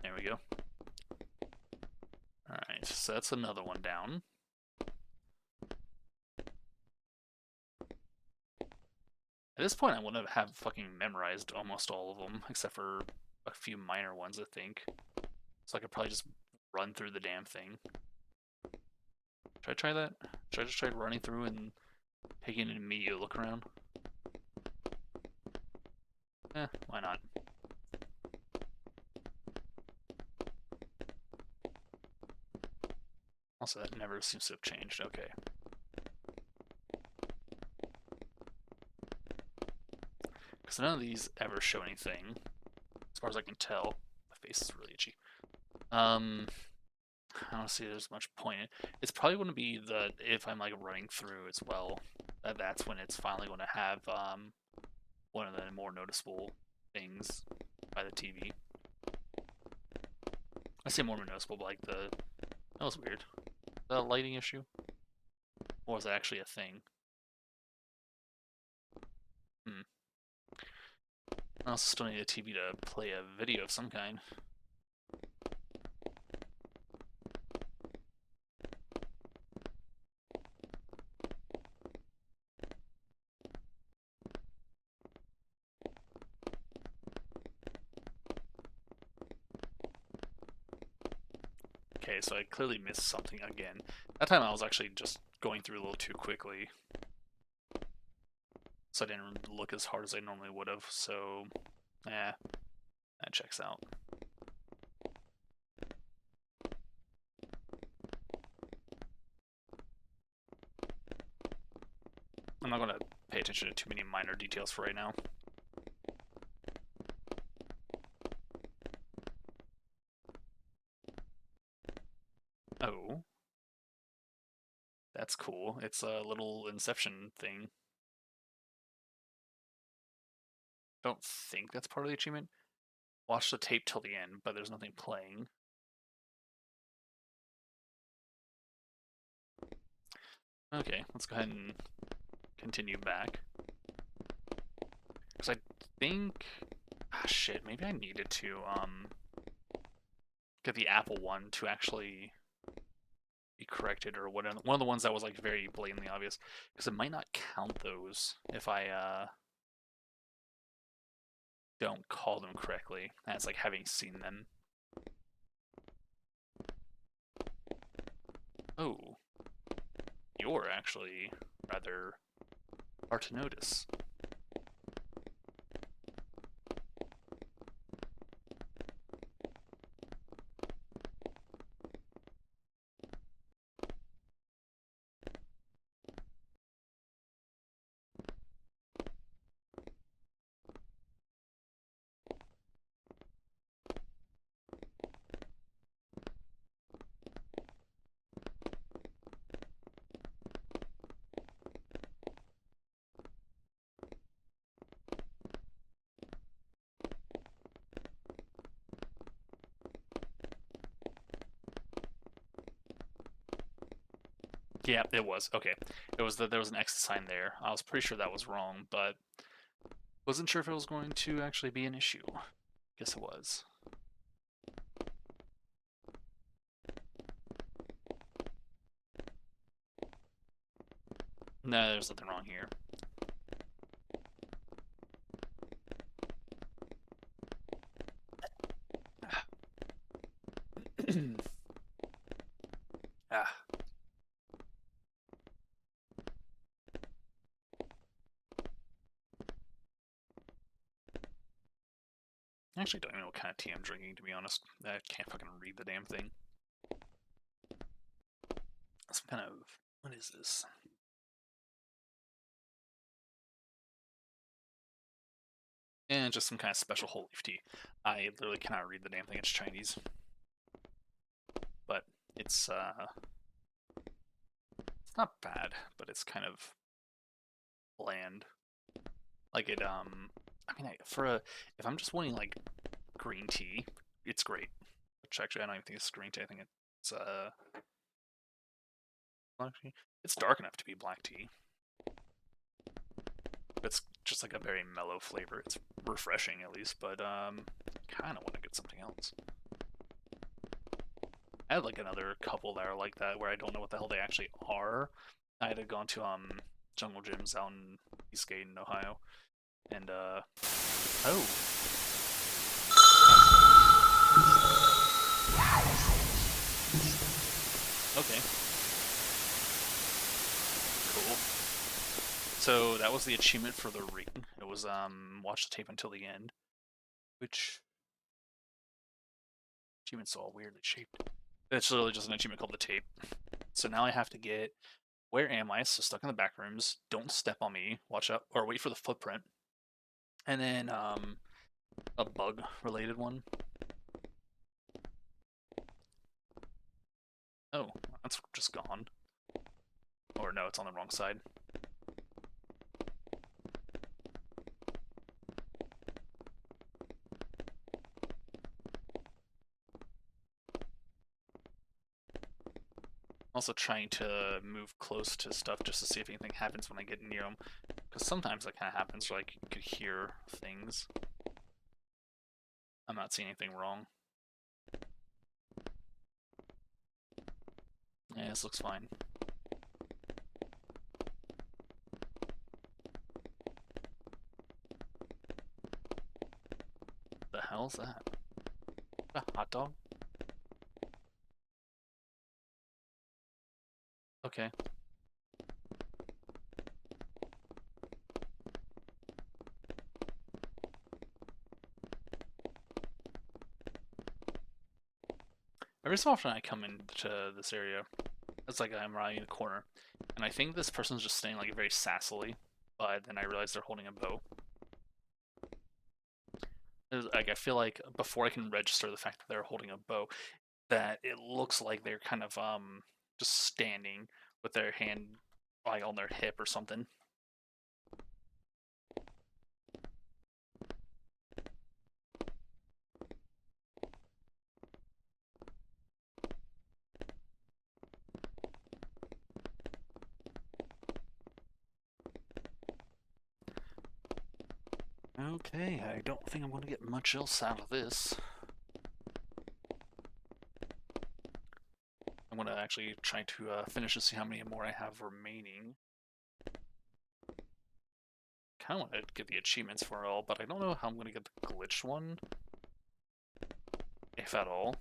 There we go. Alright, so that's another one down. At this point, I would have fucking memorized almost all of them, except for a few minor ones, I think. So I could probably just run through the damn thing. Should I try that? Should I just try running through and taking an immediate look around? Why not? Also, that never seems to have changed. Okay. Because none of these ever show anything, as far as I can tell. My face is really itchy. I don't see there's much point in it. It's probably going to be the, if I'm like running through as well, that's when it's finally going to have one of the more noticeable things by the TV. I say more noticeable, but like that was weird. The lighting issue? Or was it actually a thing? I also still need a TV to play a video of some kind. Okay, so I clearly missed something again. That time I was actually just going through a little too quickly. So I didn't look as hard as I normally would have, so that checks out. I'm not going to pay attention to too many minor details for right now. Oh. That's cool. It's a little Inception thing. Don't think that's part of the achievement. Watch the tape till the end, but there's nothing playing. Okay, let's go ahead and continue back. Because I think... Ah, shit, maybe I needed to, get the Apple one to actually be corrected, or one of the ones that was, like, very blatantly obvious. Because it might not count those if I, don't call them correctly, as, like, having seen them. Oh. You're actually rather hard to notice. Yeah, it was. Okay. It was that there was an X sign there. I was pretty sure that was wrong, but wasn't sure if it was going to actually be an issue. Guess it was. No, there's nothing wrong here. Ah. I actually don't even know what kind of tea I'm drinking, to be honest. I can't fucking read the damn thing. Some kind of... What is this? And just some kind of special whole leaf tea. I literally cannot read the damn thing. It's Chinese. But it's not bad, but it's kind of bland. Like it, I mean, if I'm just wanting like green tea, it's great. Which actually I don't even think it's green tea. I think it's black tea. It's dark enough to be black tea. It's just like a very mellow flavor. It's refreshing at least, but kind of want to get something else. I had like another couple that are like that where I don't know what the hell they actually are. I had to go to Jungle Gyms out in Eastgate in Ohio, and oh. Okay. Cool. So that was the achievement for the ring. It was watch the tape until the end, which achievement's all weirdly shaped. It's literally just an achievement called the tape. So now I have to get... Where am I? So stuck in the back rooms. Don't step on me. Watch out. Or wait for the footprint. And then a bug related one. Oh, that's just gone. Or no, it's on the wrong side. Also trying to move close to stuff just to see if anything happens when I get near them. Because sometimes that kind of happens, like you could hear things. I'm not seeing anything wrong. Yeah, this looks fine. The hell's that? A hot dog? Okay. Every so often I come into this area, it's like I'm riding the corner, and I think this person's just staying like very sassily, but then I realize they're holding a bow. Like I feel like before I can register the fact that they're holding a bow, that it looks like they're kind of just standing with their hand like on their hip or something. Okay, I don't think I'm going to get much else out of this. I'm going to actually try to finish and see how many more I have remaining. Kind of want to get the achievements for it all, but I don't know how I'm going to get the glitched one, if at all.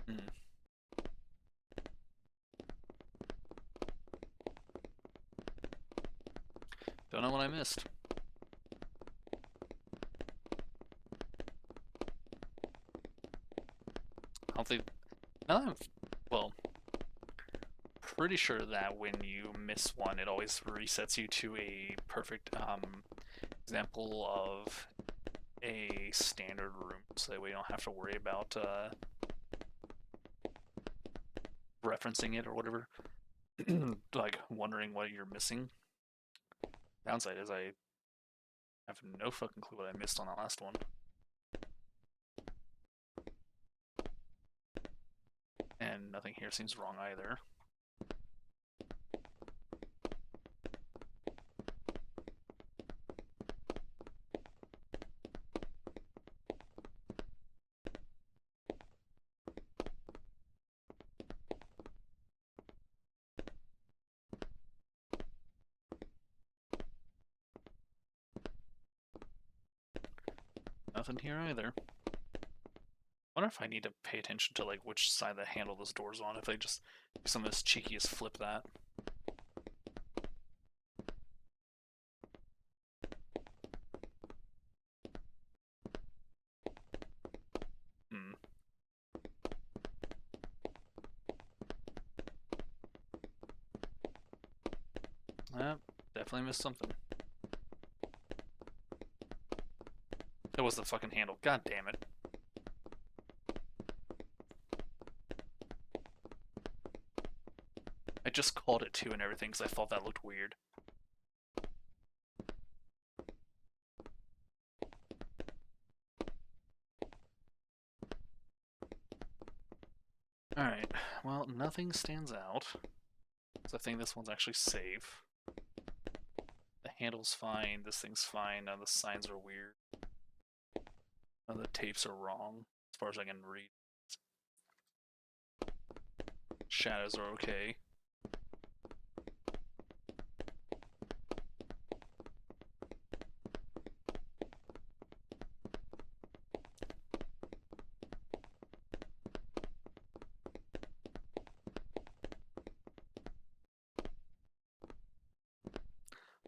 Hmm. Don't know what I missed. I don't think. Now that I'm, well, pretty sure that when you miss one, it always resets you to a perfect example of a standard room, so that way you don't have to worry about referencing it or whatever. Like wondering what you're missing. Downside is I have no fucking clue what I missed on that last one. And nothing here seems wrong either. Nothing here either. Wonder if I need to pay attention to like which side of the handle this door's on, if they just do something as cheeky as flip that. Hmm. Definitely missed something. It was the fucking handle. God damn it. I just called it 2 and everything because I thought that looked weird. Alright, well, nothing stands out. So I think this one's actually safe. The handle's fine, this thing's fine, none of the signs are weird. None of the tapes are wrong, as far as I can read. Shadows are okay.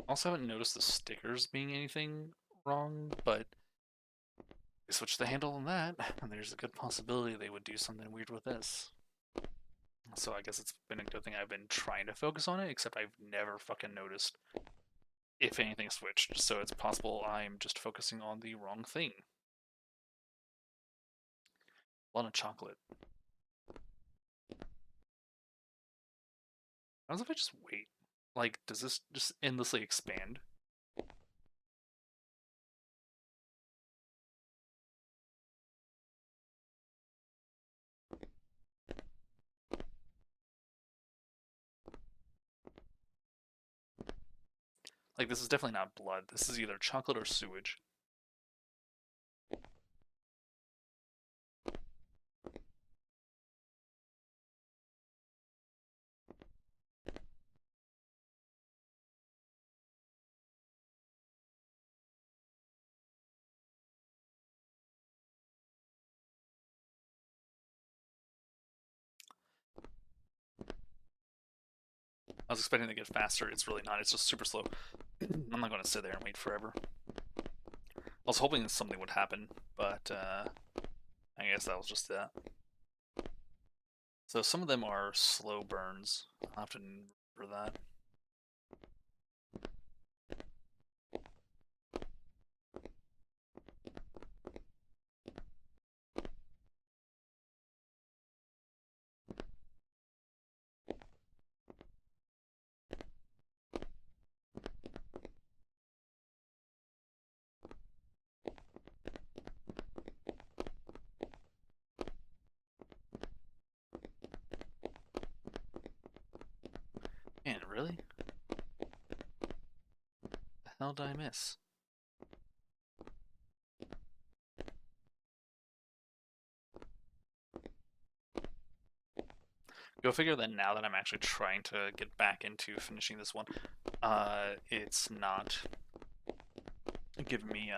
Also haven't noticed the stickers being anything wrong, but they switched the handle on that, and there's a good possibility they would do something weird with this. So I guess it's been a good thing I've been trying to focus on it, except I've never fucking noticed if anything switched. So it's possible I'm just focusing on the wrong thing. A lot of chocolate. How if I just wait? Like, does this just endlessly expand? Like, this is definitely not blood. This is either chocolate or sewage. I was expecting to get faster. It's really not. It's just super slow. I'm not going to sit there and wait forever. I was hoping something would happen, but I guess that was just that. So some of them are slow burns. I'll have to remember that. Man, really? The hell did I miss? Go figure that now that I'm actually trying to get back into finishing this one, it's not giving me,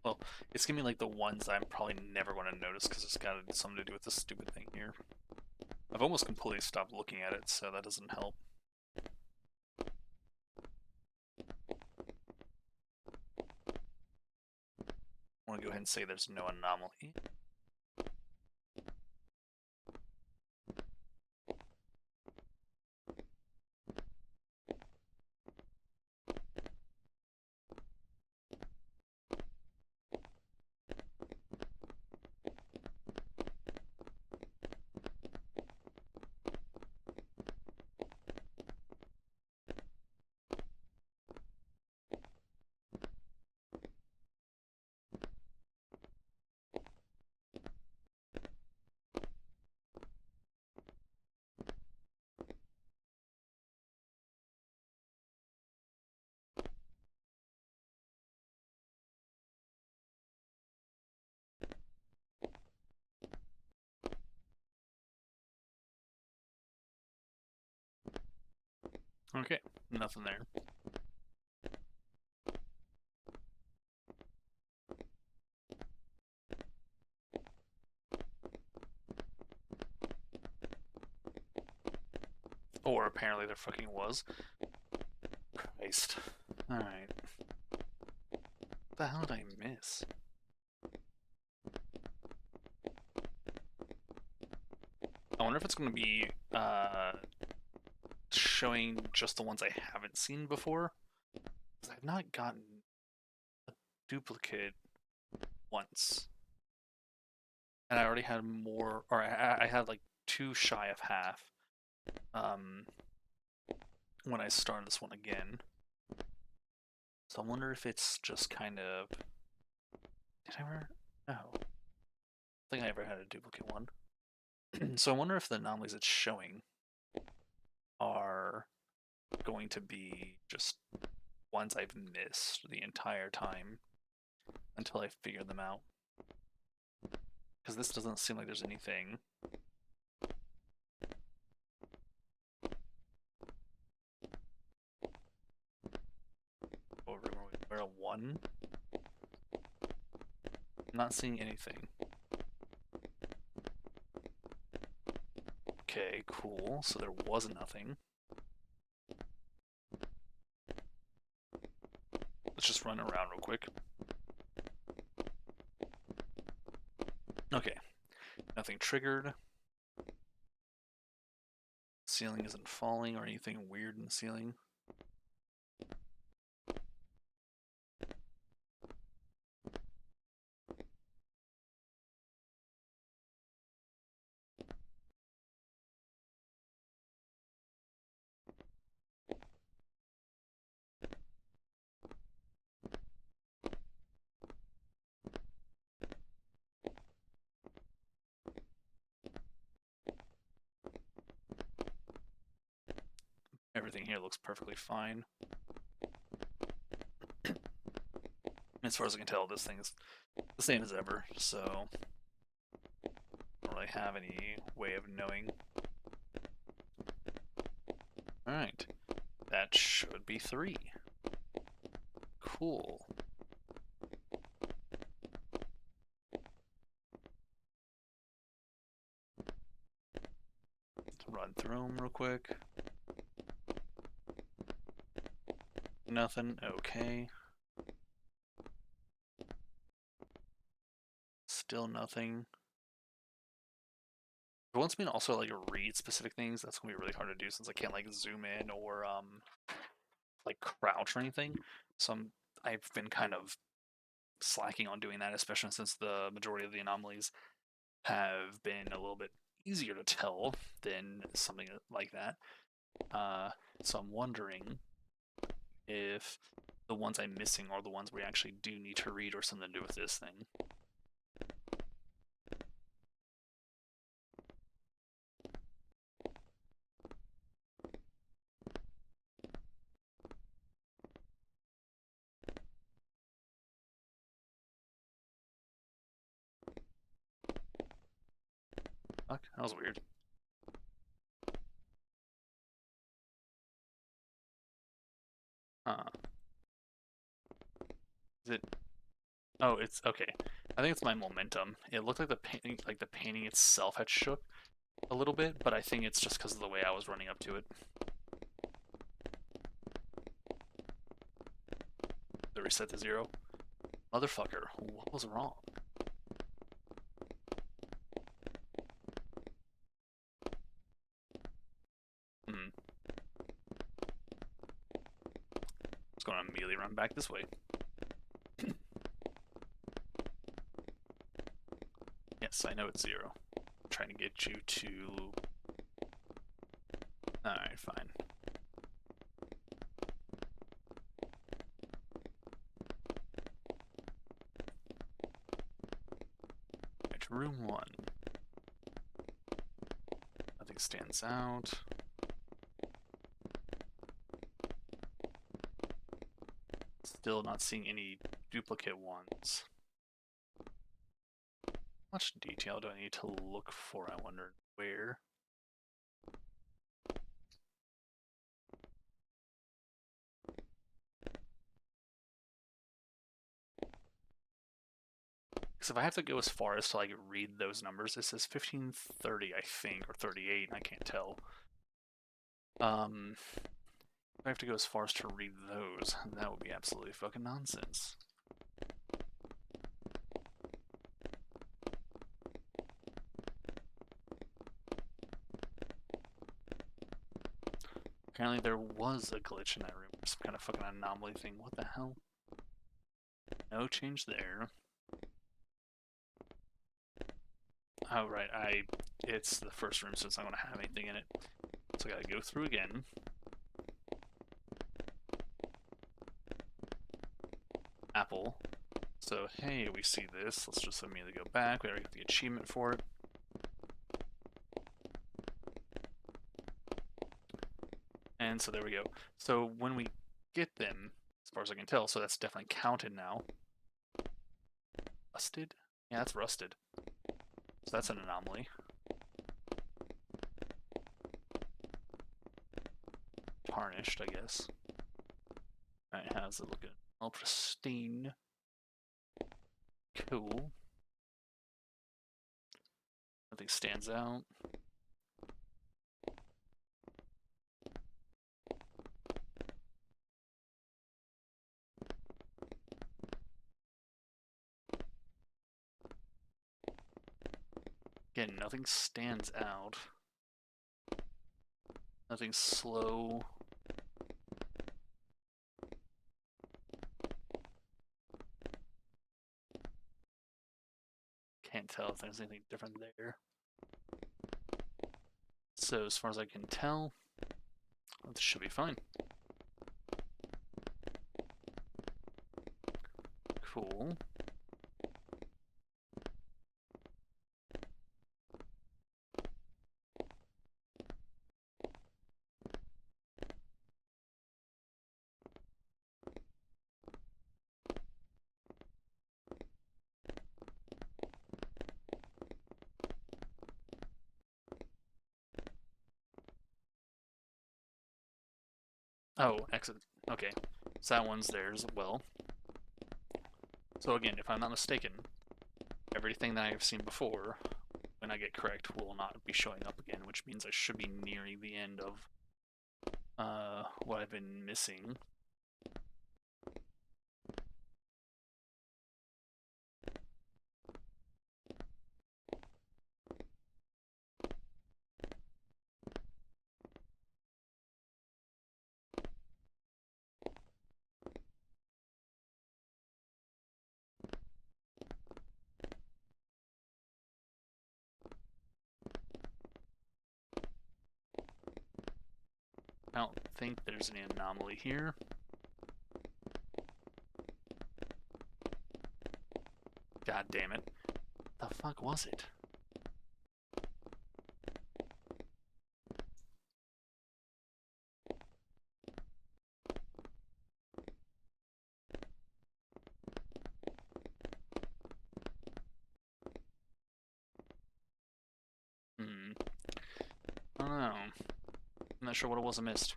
well, it's giving me like the ones I'm probably never going to notice because it's got something to do with this stupid thing here. I've almost completely stopped looking at it, so that doesn't help. I want to go ahead and say there's no anomaly. Okay, nothing there. Or apparently there fucking was. Christ. Alright. What the hell did I miss? I wonder if it's going to be showing just the ones I haven't seen before. Because I've not gotten a duplicate once. And I already had more, or I had like 2 shy of half when I started this one again. So I wonder if it's just kind of... Did I ever? No. I think I ever had a duplicate one. So I wonder if the anomalies it's showing are going to be just ones I've missed the entire time until I figure them out. Because this doesn't seem like there's anything. Over where a 1? I'm not seeing anything. Okay, cool. So there was nothing. Let's just run around real quick. Okay. Nothing triggered. Ceiling isn't falling or anything weird in the ceiling. Everything here looks perfectly fine. As far as I can tell, this thing's the same as ever, so I don't really have any way of knowing. Alright, that should be 3. Cool. Let's run through them real quick. Nothing. Okay. Still nothing. It wants me to also like read specific things. That's gonna be really hard to do since I can't like zoom in or like crouch or anything. So I've been kind of slacking on doing that, especially since the majority of the anomalies have been a little bit easier to tell than something like that. So I'm wondering if the ones I'm missing are the ones we actually do need to read or something to do with this thing. Fuck, that was weird. Is it? Oh, it's okay. I think it's my momentum. It looked like the painting itself had shook a little bit, but I think it's just because of the way I was running up to it. The reset to 0. Motherfucker, what was wrong? Hmm. Just gonna immediately run back this way. Yes, I know it's 0. I'm trying to get you to... Alright, fine. Right, room 1. Nothing stands out. Still not seeing any duplicate ones. How much detail do I need to look for? I wonder where. Because if I have to go as far as to like read those numbers, it says 1530, I think, or 38. I can't tell. If I have to go as far as to read those, that would be absolutely fucking nonsense. Apparently there was a glitch in that room. Some kind of fucking anomaly thing. What the hell? No change there. Oh, right. It's the first room, so it's not going to have anything in it. So I gotta go through again. Apple. So, hey, we see this. Let's just immediately go back. We already got the achievement for it. And so there we go. So when we get them, as far as I can tell, so that's definitely counted now. Rusted? Yeah, that's rusted. So that's an anomaly. Tarnished, I guess. Alright, how's it looking? All pristine. Cool. Nothing stands out. Again, nothing stands out. Nothing slow. Can't tell if there's anything different there. So as far as I can tell, this should be fine. Cool. Oh, exit. Okay. So that one's there as well. So again, if I'm not mistaken, everything that I've seen before, when I get correct, will not be showing up again, which means I should be nearing the end of what I've been missing. I don't think there's any anomaly here. God damn it. The fuck was it? I don't know. I'm not sure what it was I missed.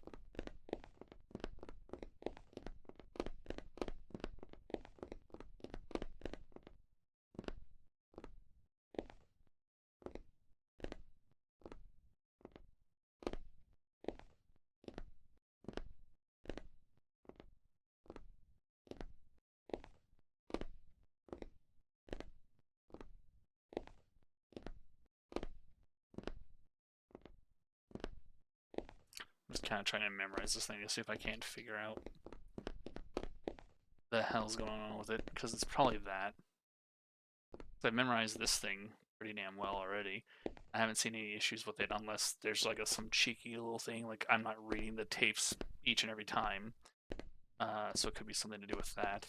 I'm just kind of trying to memorize this thing to see if I can't figure out the hell's going on with it, because it's probably that. So I've memorized this thing pretty damn well already. I haven't seen any issues with it unless there's like some cheeky little thing, like I'm not reading the tapes each and every time. So it could be something to do with that.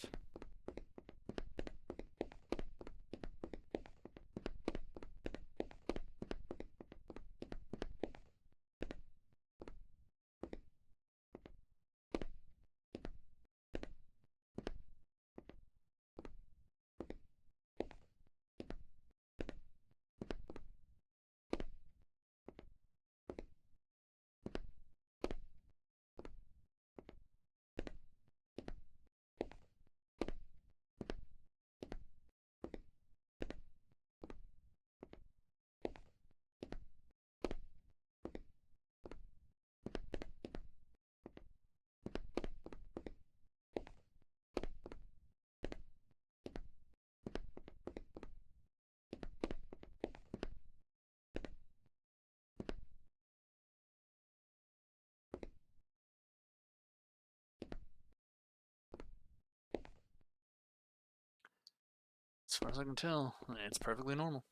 As far as I can tell, it's perfectly normal.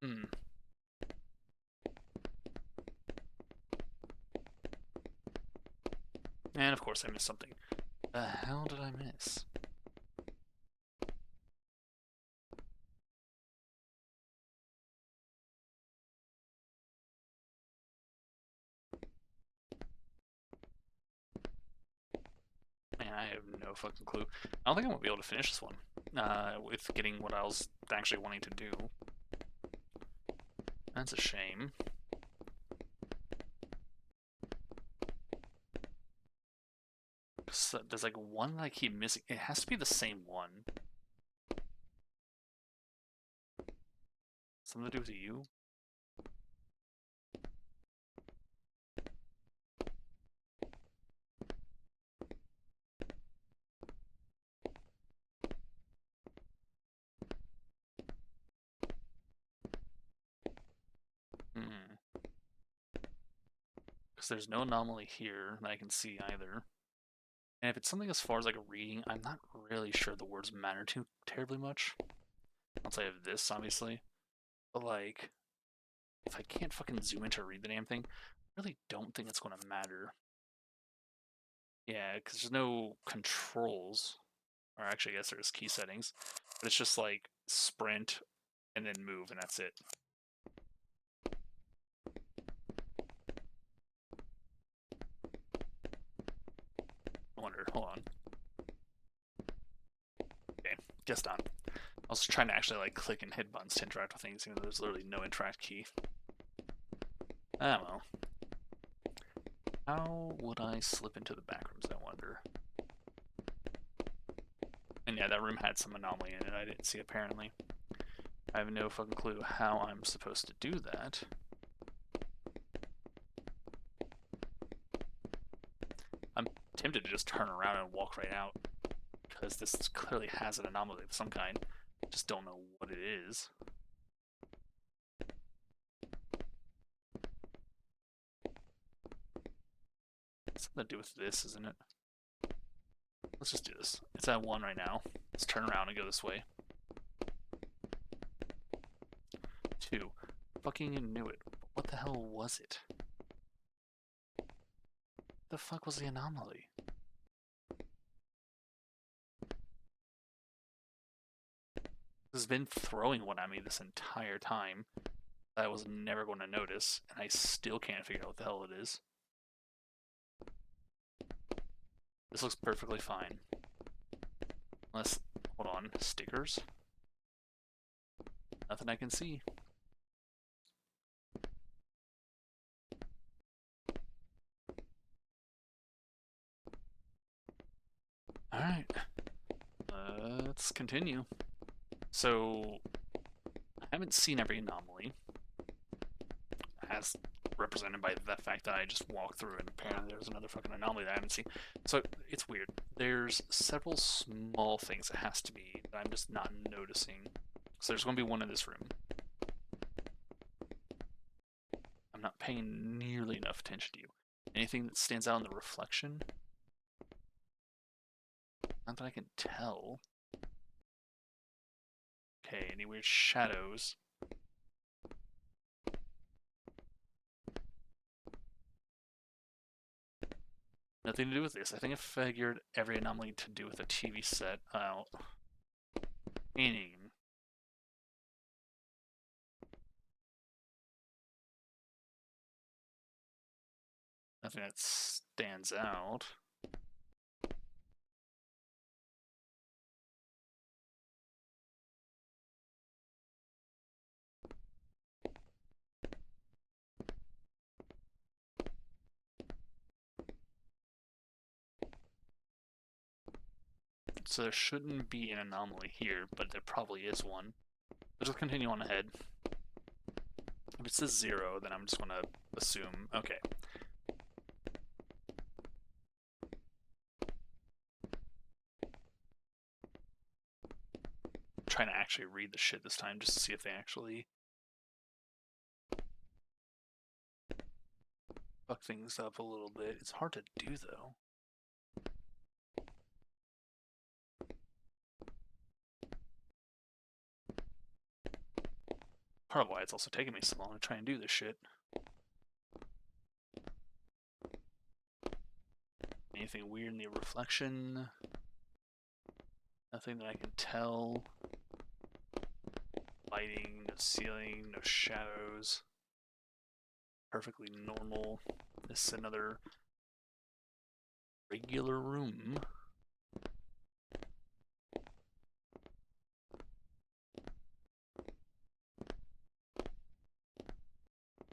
Hmm. And of course I missed something. The hell did I miss? Man, I have no fucking clue. I don't think I'm gonna be able to finish this one. With getting what I was actually wanting to do. That's a shame. So there's like one that I keep missing. It has to be the same one. Something to do with you? Hmm. Because there's no anomaly here that I can see either. And if it's something as far as like reading, I'm not really sure the words matter too terribly much. Outside of this, obviously. But like, if I can't fucking zoom in to read the damn thing, I really don't think it's going to matter. Yeah, because there's no controls. Or actually, I guess there's key settings. But it's just like sprint and then move, and that's it. I wonder, hold on. Okay, just done. I was trying to actually like click and hit buttons to interact with things, even though there's literally no interact key. Ah, well. How would I slip into the back rooms, I wonder? And yeah, that room had some anomaly in it I didn't see, apparently. I have no fucking clue how I'm supposed to do that. I'm tempted to just turn around and walk right out, because this clearly has an anomaly of some kind. Just don't know what it is. Something to do with this, isn't it? Let's just do this. It's at 1 right now. Let's turn around and go this way. 2. Fucking knew it. What the hell was it? The fuck was the anomaly? This has been throwing one at me this entire time that I was never going to notice, and I still can't figure out what the hell it is. This looks perfectly fine. Unless, hold on, stickers? Nothing I can see. Alright. Let's continue. So, I haven't seen every anomaly, as represented by the fact that I just walked through and apparently there's another fucking anomaly that I haven't seen. So, it's weird. There's several small things that has to be that I'm just not noticing. So there's going to be one in this room. I'm not paying nearly enough attention to you. Anything that stands out in the reflection? Not that I can tell. Okay, any weird shadows? Nothing to do with this. I think I figured every anomaly to do with a TV set out. Meaning, nothing that stands out. So there shouldn't be an anomaly here, but there probably is one. Let's just continue on ahead. If it says 0, then I'm just going to assume, okay. I'm trying to actually read the shit this time just to see if they actually fuck things up a little bit. It's hard to do, though. Part of why it's also taking me so long to try and do this shit. Anything weird in the reflection? Nothing that I can tell. Lighting, no ceiling, no shadows. Perfectly normal. This is another regular room.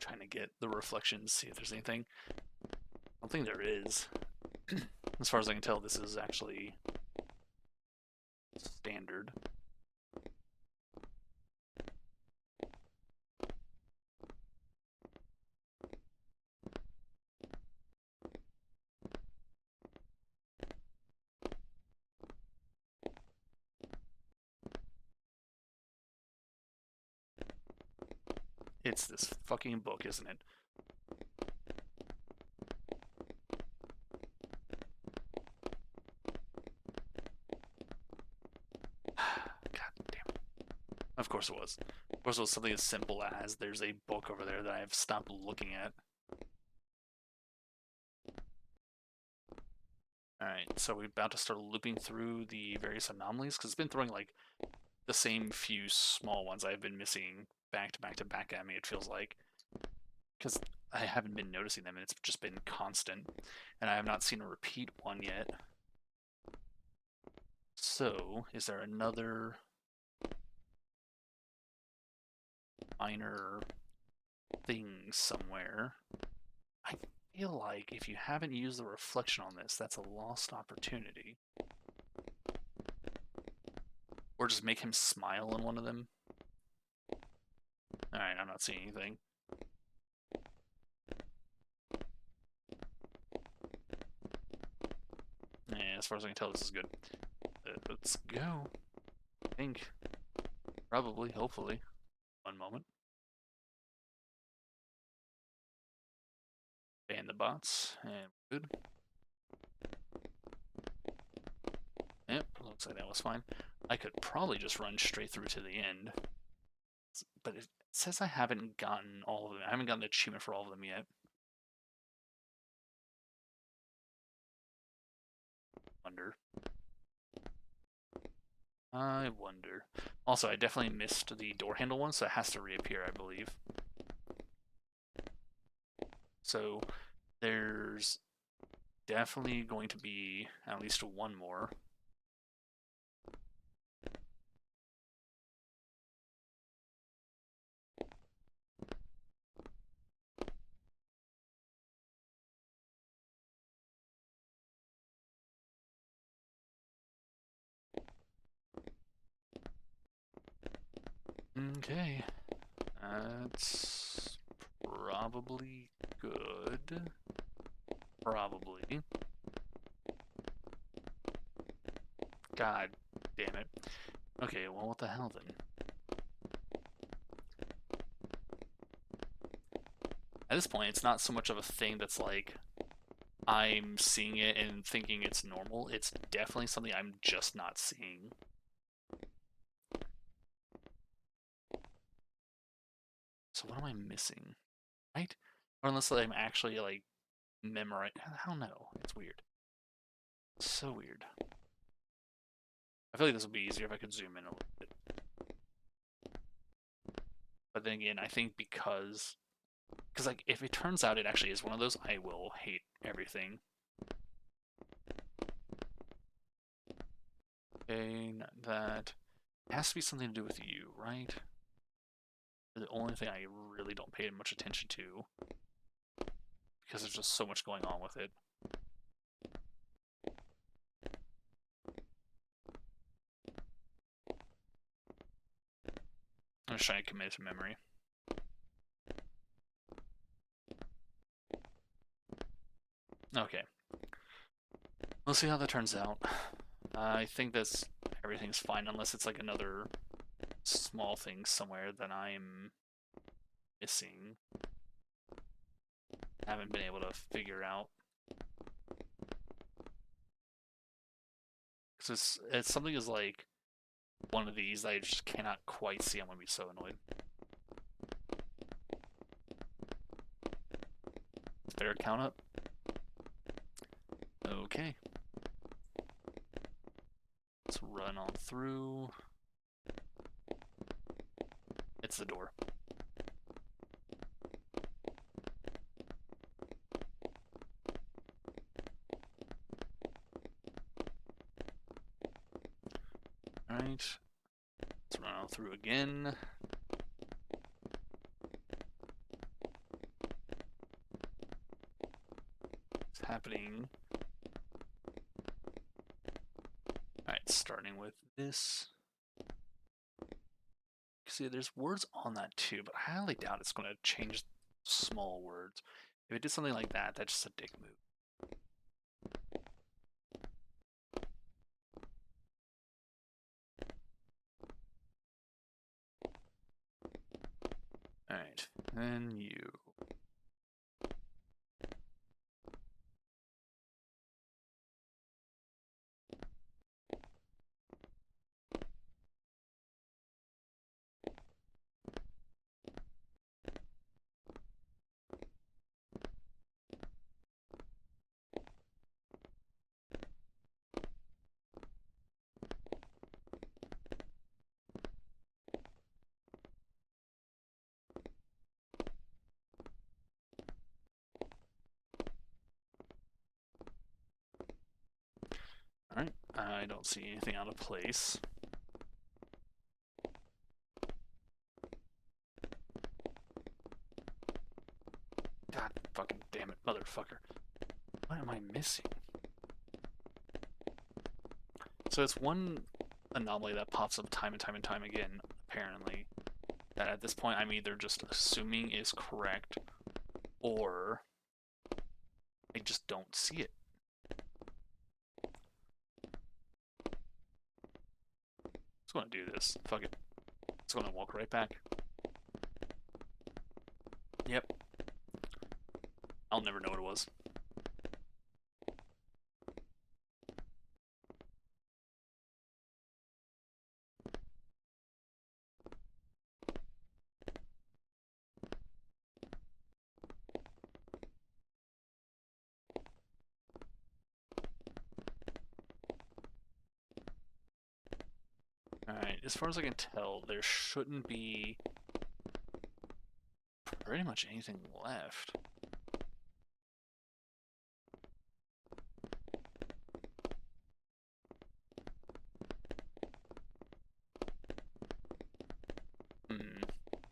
Trying to get the reflections, see if there's anything. I don't think there is. As far as I can tell, this is actually standard. It's this fucking book, isn't it? God damn it. Of course it was. Of course it was something as simple as there's a book over there that I've stopped looking at. Alright, so we're about to start looping through the various anomalies, because it's been throwing like the same few small ones I've been missing back to back to back at me, it feels like. Because I haven't been noticing them and it's just been constant. And I have not seen a repeat one yet. So, is there another minor thing somewhere? feel like if you haven't used the reflection on this, that's a lost opportunity. Or just make him smile on one of them. Alright, I'm not seeing anything. Yeah, as far as I can tell, this is good. Let's go. I think. Probably, hopefully. One moment. Ban the bots, and good. Yep, looks like that was fine. I could probably just run straight through to the end. But it says I haven't gotten all of them. I haven't gotten the achievement for all of them yet. Wonder. I wonder. Also, I definitely missed the door handle one, so it has to reappear, I believe. So there's definitely going to be at least one more. Okay. That's probably good. Probably. God damn it. Okay, well, what the hell then? At this point, it's not so much of a thing that's like I'm seeing it and thinking it's normal. It's definitely something I'm just not seeing. So what am I missing? Right? Or unless I'm actually like memorizing. I don't know. It's weird. So weird. I feel like this would be easier if I could zoom in a little bit. But then again, I think because like if it turns out it actually is one of those, I will hate everything. Okay, that has to be something to do with you, right? The only thing I really don't pay much attention to because there's just so much going on with it. I'm just trying to commit to memory. Okay. We'll see how that turns out. I think that's everything's fine unless it's like another small thing somewhere that I'm missing. I haven't been able to figure out. Because it's something is like one of these that I just cannot quite see. I'm going to be so annoyed. Fair count up. Okay. Let's run on through. It's the door. Alright. Let's run on through again. It's happening. Alright, starting with this. See, there's words on that too, but I highly doubt it's going to change small words. If it did something like that, that's just a dick move. Alright, then you. Alright, I don't see anything out of place. God, Fucking damn it, motherfucker. What am I missing? So it's one anomaly that pops up time and time and time again, apparently, that at this point I'm either just assuming is correct, or I just don't see it. Just gonna do this. Fuck it. Just gonna walk right back. Yep. I'll never know what it was. Alright, as far as I can tell, there shouldn't be pretty much anything left.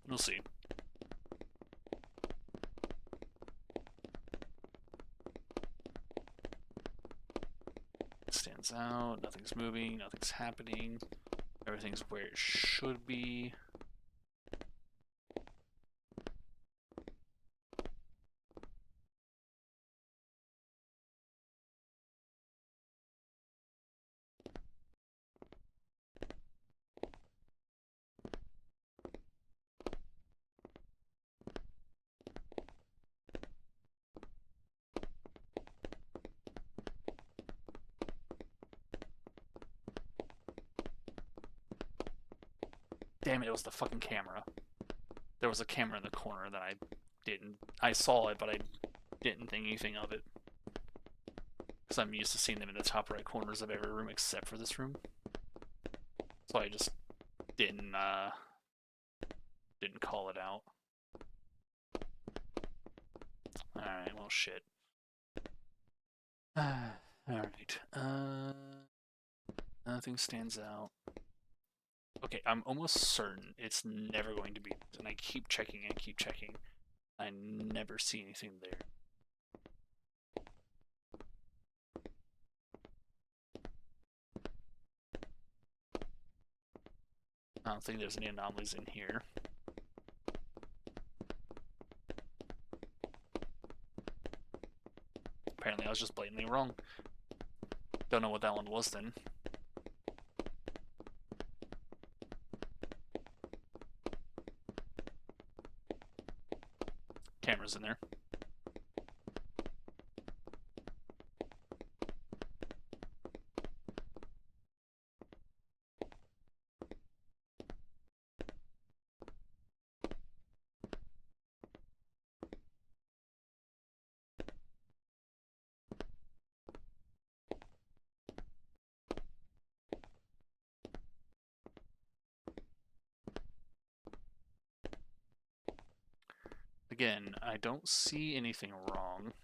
We'll see. Stands out, nothing's moving, nothing's happening. Everything's where it should be. Damn it, it was the fucking camera. There was a camera in the corner that I saw it, but I didn't think anything of it. Because I'm used to seeing them in the top right corners of every room except for this room. So I just didn't call it out. Alright, well shit. Alright. Nothing stands out. Okay, I'm almost certain it's never going to be, and I keep checking and keep checking. I never see anything there. I don't think there's any anomalies in here. Apparently I was just blatantly wrong. Don't know what that one was then. Camera's in there. Again, I don't see anything wrong.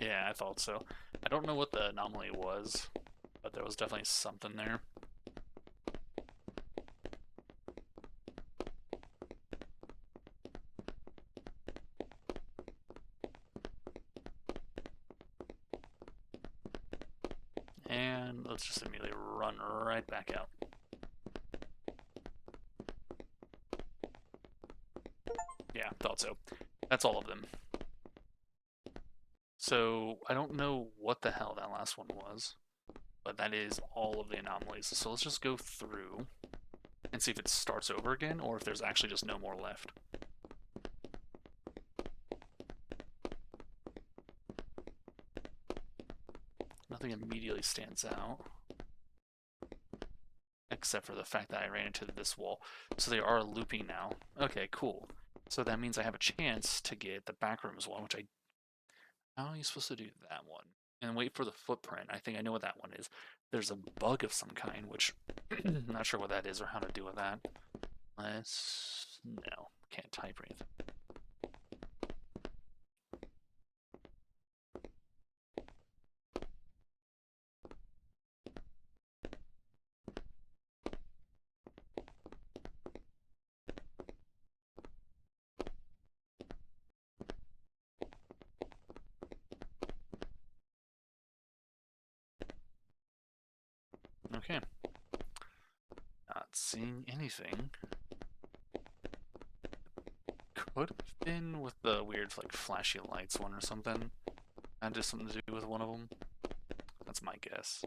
Yeah, I thought so. I don't know what the anomaly was, but there was definitely something there. And let's just immediately run right back out. Yeah, thought so. That's all of them. So I don't know what the hell that last one was, but that is all of the anomalies. So let's just go through and see if it starts over again or if there's actually just no more left. Nothing immediately stands out, except for the fact that I ran into this wall. So they are looping now. Okay, cool. So that means I have a chance to get the backrooms one, which I... How are you supposed to do that one? And wait for the footprint. I think I know what that one is. There's a bug of some kind, which I'm not sure what that is or how to deal with that. Let's... No, can't type or anything. Okay. Not seeing anything. Could have been with the weird, like, flashy lights one or something. That has something to do with one of them. That's my guess.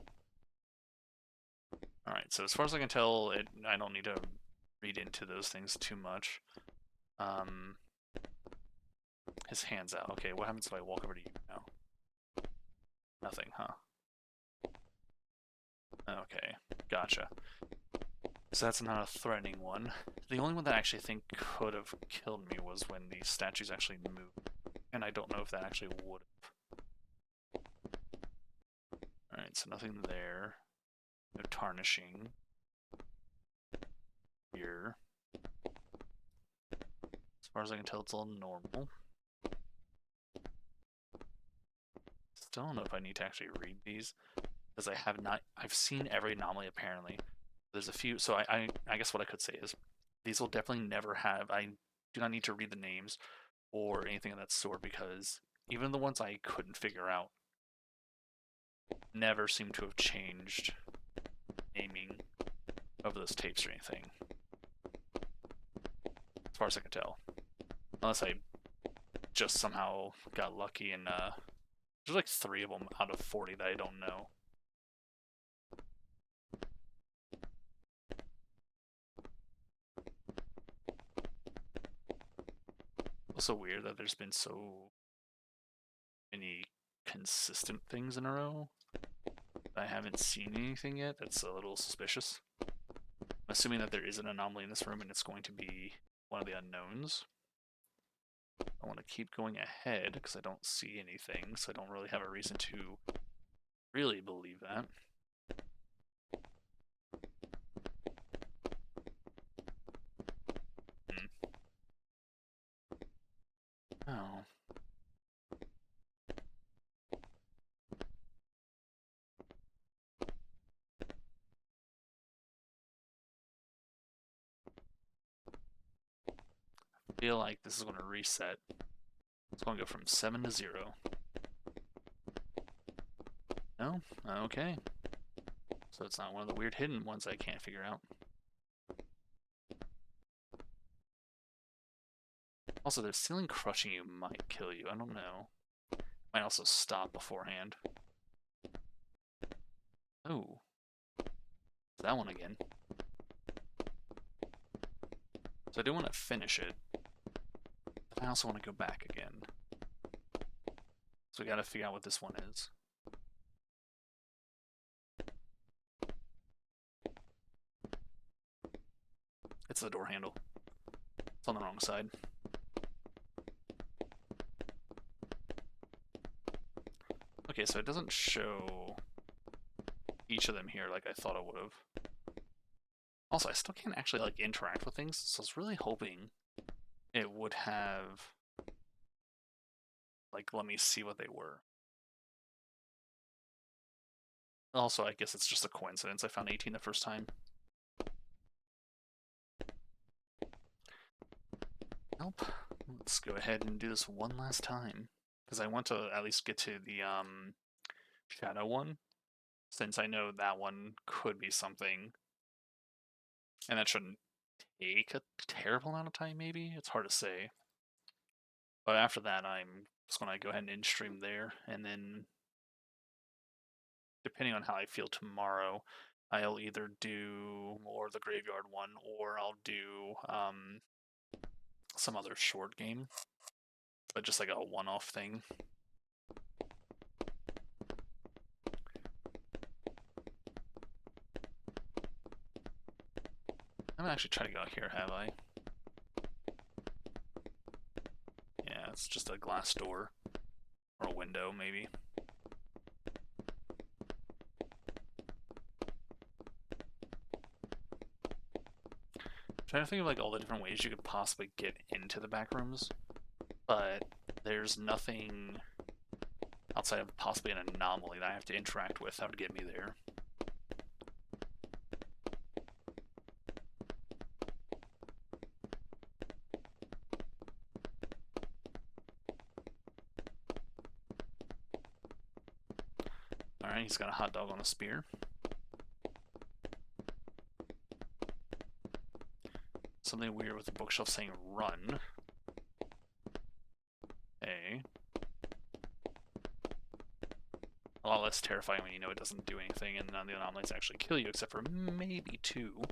Alright, so as far as I can tell, I don't need to read into those things too much. His hand's out. Okay, what happens if I walk over to you now? Nothing, huh? Okay, gotcha. So that's not a threatening one. The only one that I actually think could have killed me was when the statues actually moved. And I don't know if that actually would have. Alright, so nothing there. No tarnishing. Here. As far as I can tell, it's all normal. Still don't know if I need to actually read these, because I have not... I've seen every anomaly, apparently. There's a few... So I guess what I could say is, these will definitely never have... I do not need to read the names or anything of that sort, because even the ones I couldn't figure out never seem to have changed naming of those tapes or anything, as far as I can tell. Unless I just somehow got lucky and there's like 3 of them out of 40 that I don't know. Also weird that there's been so many consistent things in a row. I haven't seen anything yet. That's a little suspicious. I'm assuming that there is an anomaly in this room and it's going to be one of the unknowns. I want to keep going ahead because I don't see anything, so I don't really have a reason to really believe that. Oh. I feel like this is going to reset. It's going to go from 7 to 0. No? Okay. So it's not one of the weird hidden ones I can't figure out. Also, the ceiling crushing you might kill you. I don't know. Might also stop beforehand. Oh. That one again. So I do want to finish it. But I also want to go back again. So we gotta figure out what this one is. It's the door handle. It's on the wrong side. Okay, so it doesn't show each of them here like I thought it would have. Also, I still can't actually like interact with things, so I was really hoping it would have like let me see what they were. Also, I guess it's just a coincidence I found 18 the first time. Nope. Let's go ahead and do this one last time, because I want to at least get to the shadow one, since I know that one could be something, and that shouldn't take a terrible amount of time. Maybe it's hard to say. But after that, I'm just going to go ahead and in-stream there, and then depending on how I feel tomorrow, I'll either do more of the graveyard one, or I'll do some other short game, but just like a one-off thing. I'm gonna actually try to go out here, have I? Yeah, it's just a glass door. Or a window, maybe. I'm trying to think of like all the different ways you could possibly get into the back rooms, but there's nothing outside of possibly an anomaly that I have to interact with that would get me there. Alright, he's got a hot dog on a spear. Something weird with the bookshelf saying run. A lot less terrifying when you know it doesn't do anything and none of the anomalies actually kill you, except for maybe two.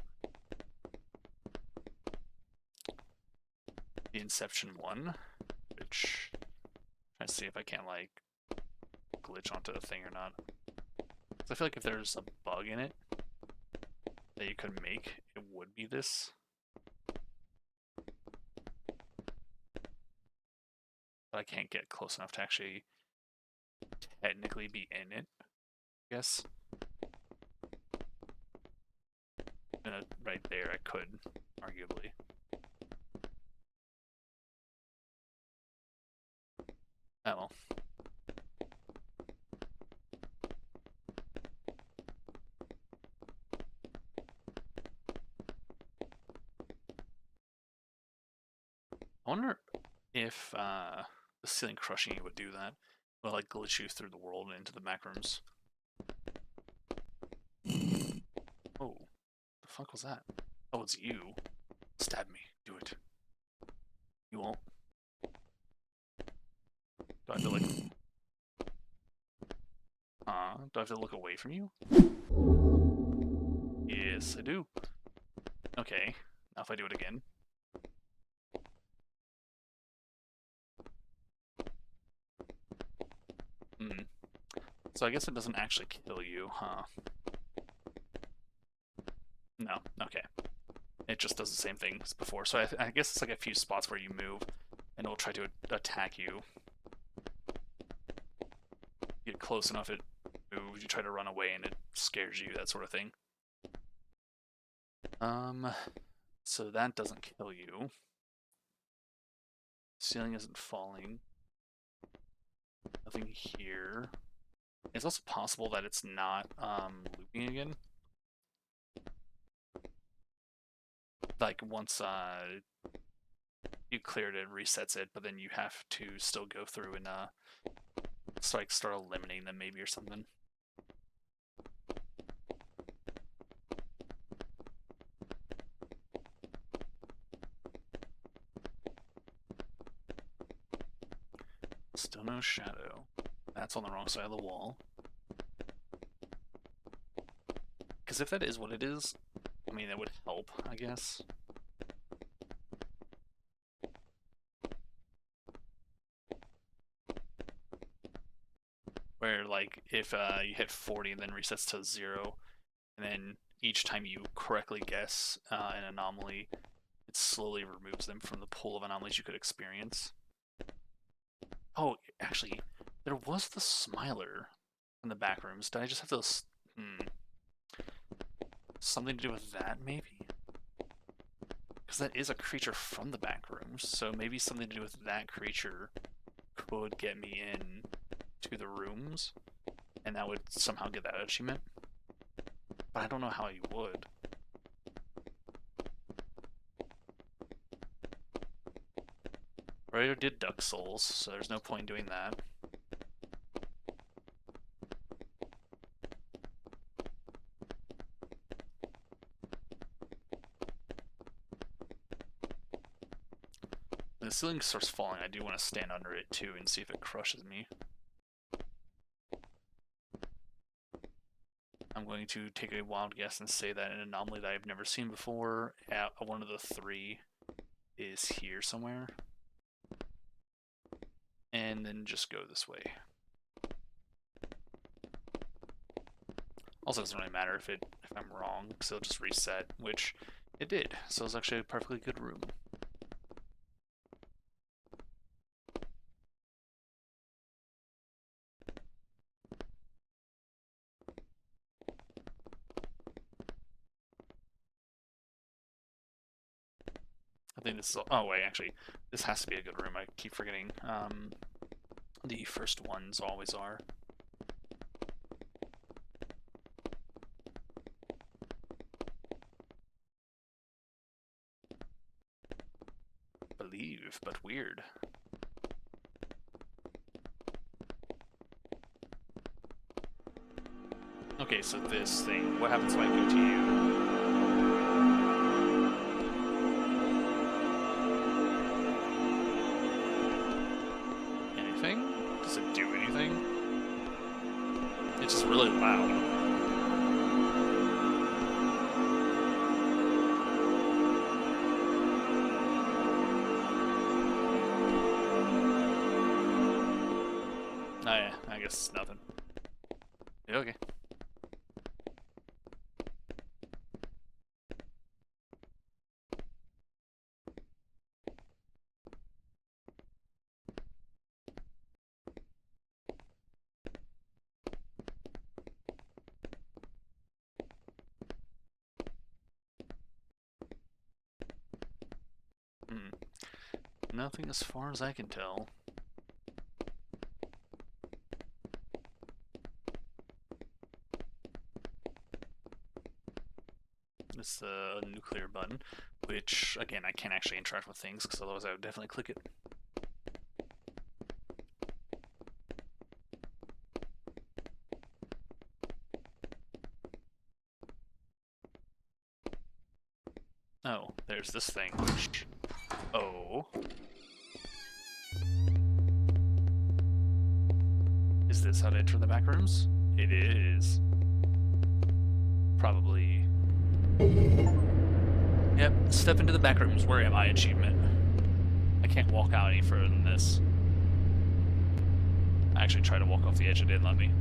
The Inception one, which I'm trying to see if I can't like glitch onto the thing or not. I feel like if there's a bug in it that you could make, it would be this. But I can't get close enough to actually technically be in it, I guess. Right there, I could, arguably. Oh well. I wonder if the ceiling crushing you would do that. Will like glitch you through the world and into the back rooms. Oh, the fuck was that? Oh, it's you. Stab me. Do it. You won't. Do I have to like... do I have to look away from you? Yes, I do. Okay, now if I do it again. So I guess it doesn't actually kill you, huh? No, okay. It just does the same thing as before. So I guess it's like a few spots where you move, and it'll try to attack you. You get close enough, it moves. You try to run away, and it scares you, that sort of thing. So that doesn't kill you. Ceiling isn't falling. Nothing here. It's also possible that it's not looping again. Like once you cleared it, resets it, but then you have to still go through and start eliminating them maybe or something. Still no shadow. That's on the wrong side of the wall. Because if that is what it is, I mean, that would help, I guess. Where, like, if you hit 40 and then resets to 0, and then each time you correctly guess an anomaly, it slowly removes them from the pool of anomalies you could experience. Oh, actually, there was the Smiler in the back rooms. Did I just have to... Something to do with that, maybe? Because that is a creature from the back rooms, so maybe something to do with that creature could get me in to the rooms, and that would somehow get that achievement. But I don't know how you would. I already did Duck Souls, so there's no point in doing that. When the ceiling starts falling, I do want to stand under it too and see if it crushes me. I'm going to take a wild guess and say that an anomaly that I've never seen before at one of the three is here somewhere. And then just go this way. Also, it doesn't really matter if I'm wrong, because it'll just reset, which it did. So it's actually a perfectly good room. I think this is. Oh wait, actually, this has to be a good room. I keep forgetting. The first ones always are. Believe, but weird. Okay, so this thing. What happens when I go to you? Anything? Does it do anything? It's just really loud. Oh yeah, I guess it's nothing. Yeah, okay. Nothing as far as I can tell. It's the nuclear button, which, again, I can't actually interact with things, because otherwise I would definitely click it. Oh, there's this thing, which... Oh. Is this how to enter the back rooms? It is. Probably. Yep, step into the back rooms. Where am I? Achievement. I can't walk out any further than this. I actually tried to walk off the edge, it didn't let me.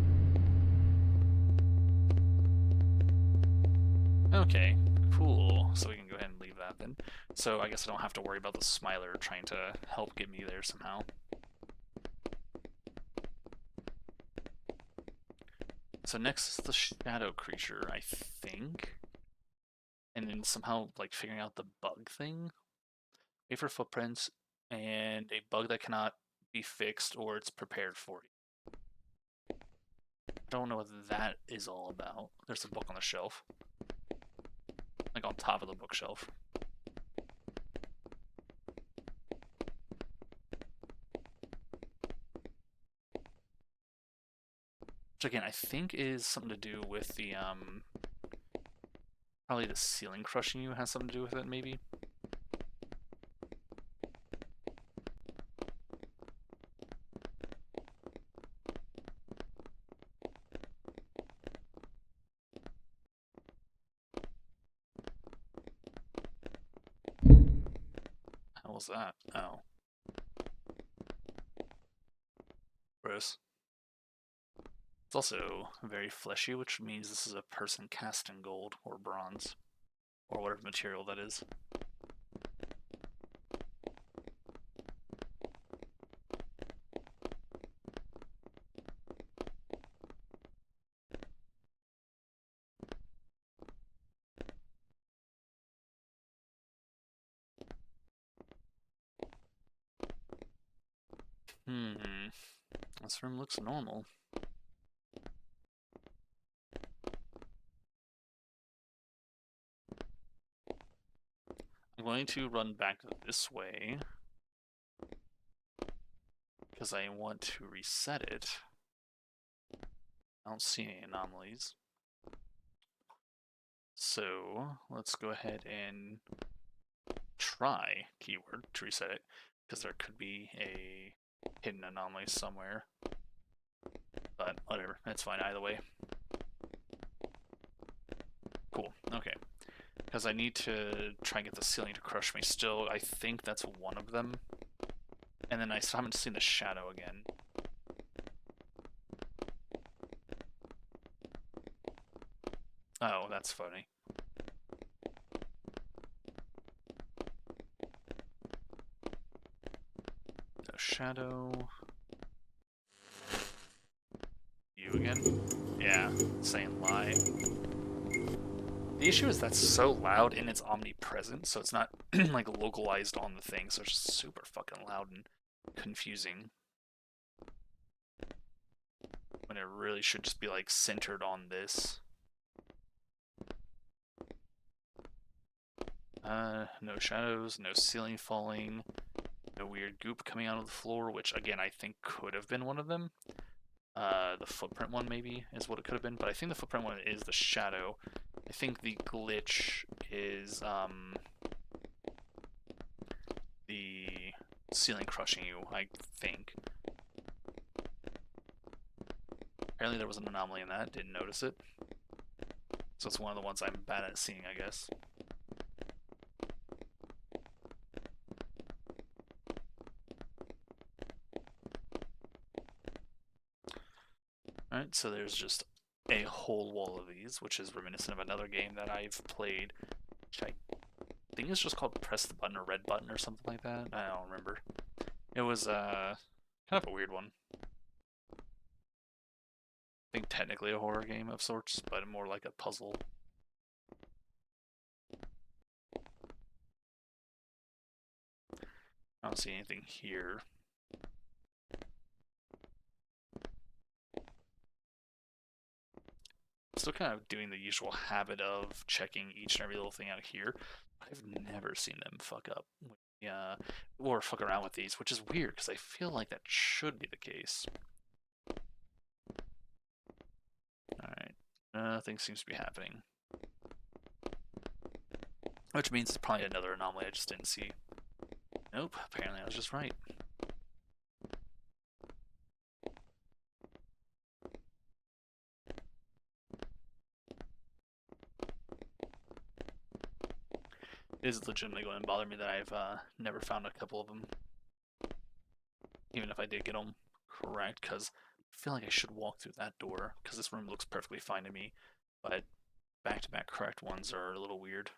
Okay, cool. So we can go ahead and leave that then. So I guess I don't have to worry about the Smiler trying to help get me there somehow. So next is the shadow creature, I think. And then somehow, like, figuring out the bug thing. Wait for footprints and a bug that cannot be fixed or it's prepared for you. I don't know what that is all about. There's a book on the shelf. Like on top of the bookshelf. Which again, I think is something to do with the, probably the ceiling crushing you has something to do with it, maybe? How was that? Oh. Gross. It's also very fleshy, which means this is a person cast in gold or bronze. Or whatever material that is. This room looks normal. I'm going to run back this way because I want to reset it. I don't see any anomalies. So let's go ahead and try keyword to reset it. because there could be a hidden anomaly somewhere. But whatever, that's fine either way. Cool, okay. Because I need to try and get the ceiling to crush me still. I think that's one of them. And then I still haven't seen the shadow again. Oh, that's funny. No shadow. You again? Yeah, same lie. The issue is that's so loud and it's omnipresent, so it's not like localized on the thing, so it's just super fucking loud and confusing. When it really should just be like centered on this. No shadows, no ceiling falling, no weird goop coming out of the floor, which again I think could have been one of them. The footprint one maybe is what it could have been, but I think the footprint one is the shadow. I think the glitch is the ceiling crushing you, I think. Apparently there was an anomaly in that, didn't notice it. So it's one of the ones I'm bad at seeing, I guess. Alright, so there's just a whole wall of these, which is reminiscent of another game that I've played, which I think is just called Press the Button or Red Button or something like that. I don't remember. It was kind of a weird one. I think technically a horror game of sorts, but more like a puzzle. I don't see anything here. Still kind of doing the usual habit of checking each and every little thing out here. I've never seen them fuck up or fuck around with these, which is weird because I feel like that should be the case. Alright, nothing seems to be happening. Which means it's probably another anomaly I just didn't see. Nope, apparently I was just right. It is legitimately going to bother me that I've never found a couple of them. Even if I did get them correct, because I feel like I should walk through that door, because this room looks perfectly fine to me, but back-to-back correct ones are a little weird.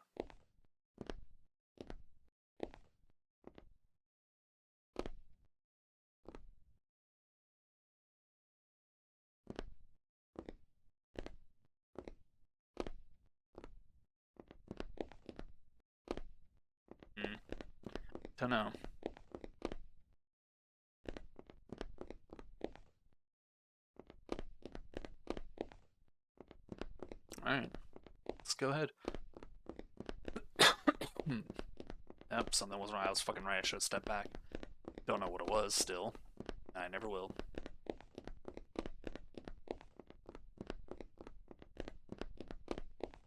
Don't know. Alright, let's go ahead. Yep, something wasn't right. I was fucking right. I should have stepped back. Don't know what it was still. I never will.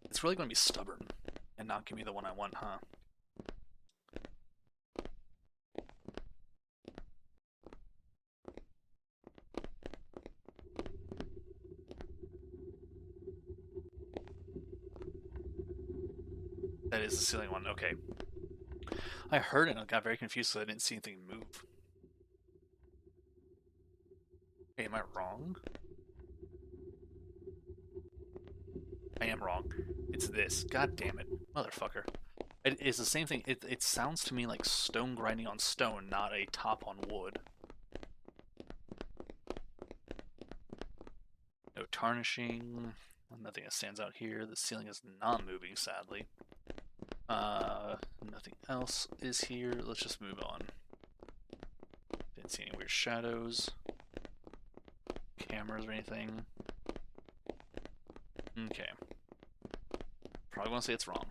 It's really going to be stubborn and not give me the one I want, huh? That is the ceiling one. Okay. I heard it and I got very confused because I didn't see anything move. Hey, am I wrong? I am wrong. It's this. God damn it. Motherfucker. It is the same thing. It sounds to me like stone grinding on stone, not a top on wood. No tarnishing. Nothing that stands out here. The ceiling is not moving, sadly. Nothing else is here. Let's just move on. Didn't see any weird shadows, cameras or anything. Okay. Probably want to say it's wrong.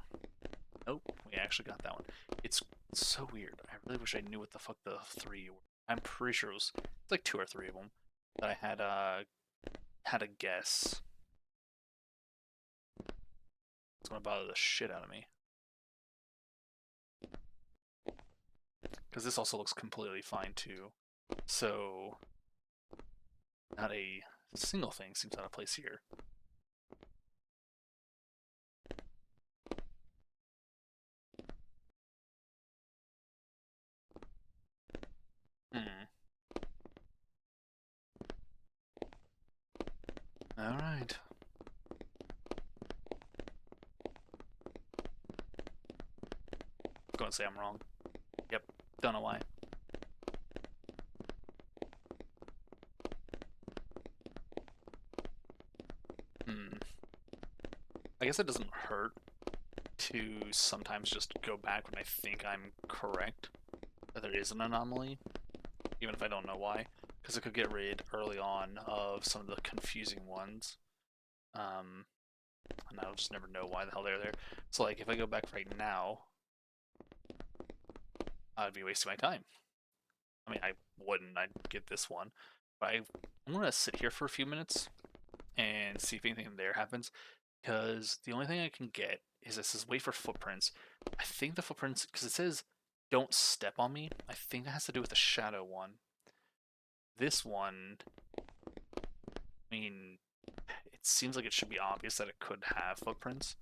Nope, we actually got that one. It's so weird. I really wish I knew what the fuck the three were. I'm pretty sure it's like two or three of them that I had a guess. It's gonna bother the shit out of me. Because this also looks completely fine too. So, not a single thing seems out of place here. Hmm. Alright. Going to say I'm wrong. Yep. Don't know why. I guess it doesn't hurt to sometimes just go back when I think I'm correct, that there is an anomaly, even if I don't know why, because it could get rid early on of some of the confusing ones, and I'll just never know why the hell they're there. So like, if I go back right now, I'd be wasting my time. I mean, I wouldn't, I'd get this one, but I'm gonna sit here for a few minutes and see if anything there happens, because the only thing I can get is this says wait for footprints. I think the footprints, because it says don't step on me, I think that has to do with the shadow one. This one, I mean, it seems like it should be obvious that it could have footprints,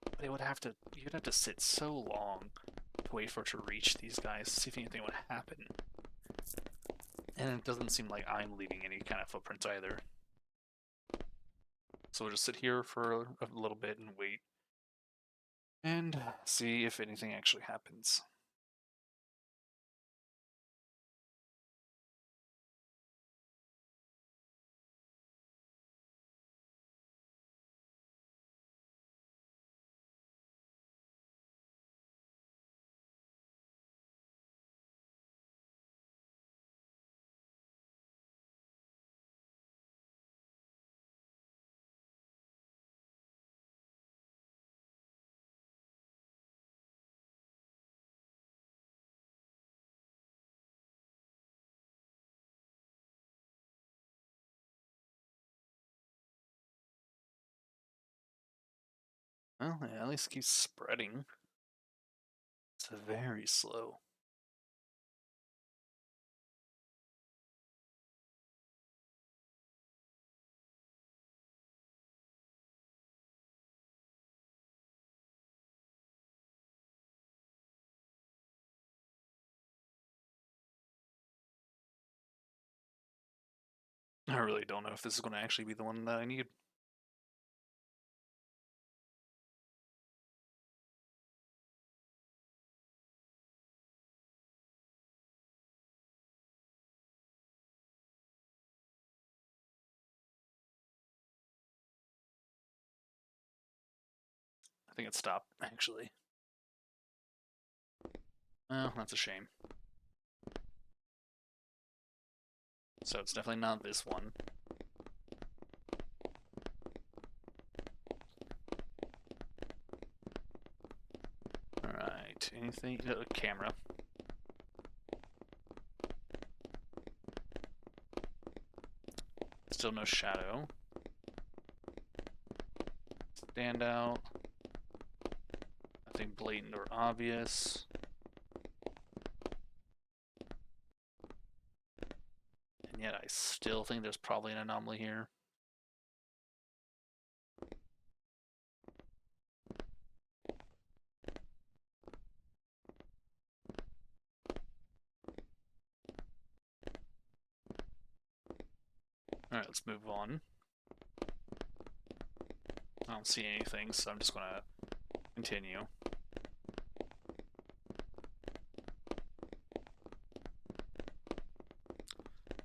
but it would have to, you'd have to sit so long to wait for it to reach these guys to see if anything would happen. And it doesn't seem like I'm leaving any kind of footprints either. So we'll just sit here for a little bit and wait and see if anything actually happens. Well, it at least keeps spreading. It's very slow. I really don't know if this is going to actually be the one that I need. I think it stopped, actually. Well, that's a shame. So it's definitely not this one. Alright, anything? Camera. Still no shadow. Standout. Nothing blatant or obvious. And yet I still think there's probably an anomaly here. Alright, let's move on. I don't see anything, so I'm just gonna continue.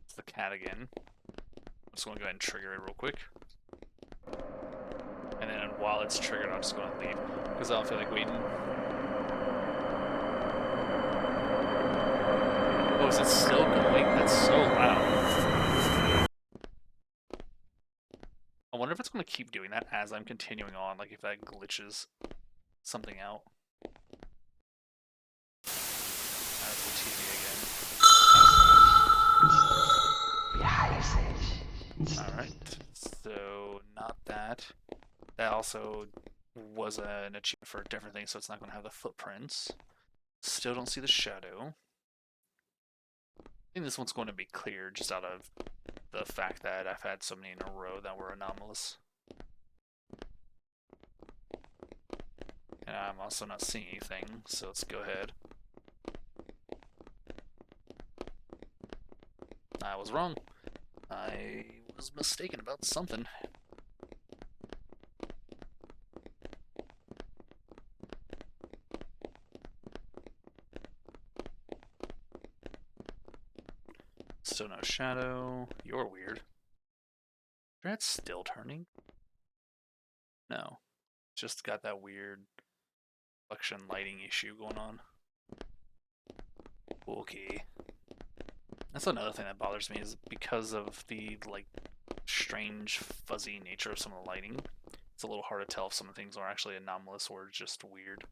It's the cat again. I'm just gonna go ahead and trigger it real quick. And then while it's triggered, I'm just gonna leave, because I don't feel like waiting. Oh, is it still going? That's so loud. I wonder if it's going to keep doing that as I'm continuing on, like if that glitches something out. That's the TV again. Alright, so not that. That also was an achievement for a different thing, so it's not going to have the footprints. Still don't see the shadow. think this one's going to be clear just out of the fact that I've had so many in a row that were anomalous. And I'm also not seeing anything, so let's go ahead. I was wrong. I was mistaken about something. Still no shadow. You're weird. That's still turning? No. Just got that weird reflection lighting issue going on. Okay. That's another thing that bothers me is because of the like strange fuzzy nature of some of the lighting. It's a little hard to tell if some of the things are actually anomalous or just weird.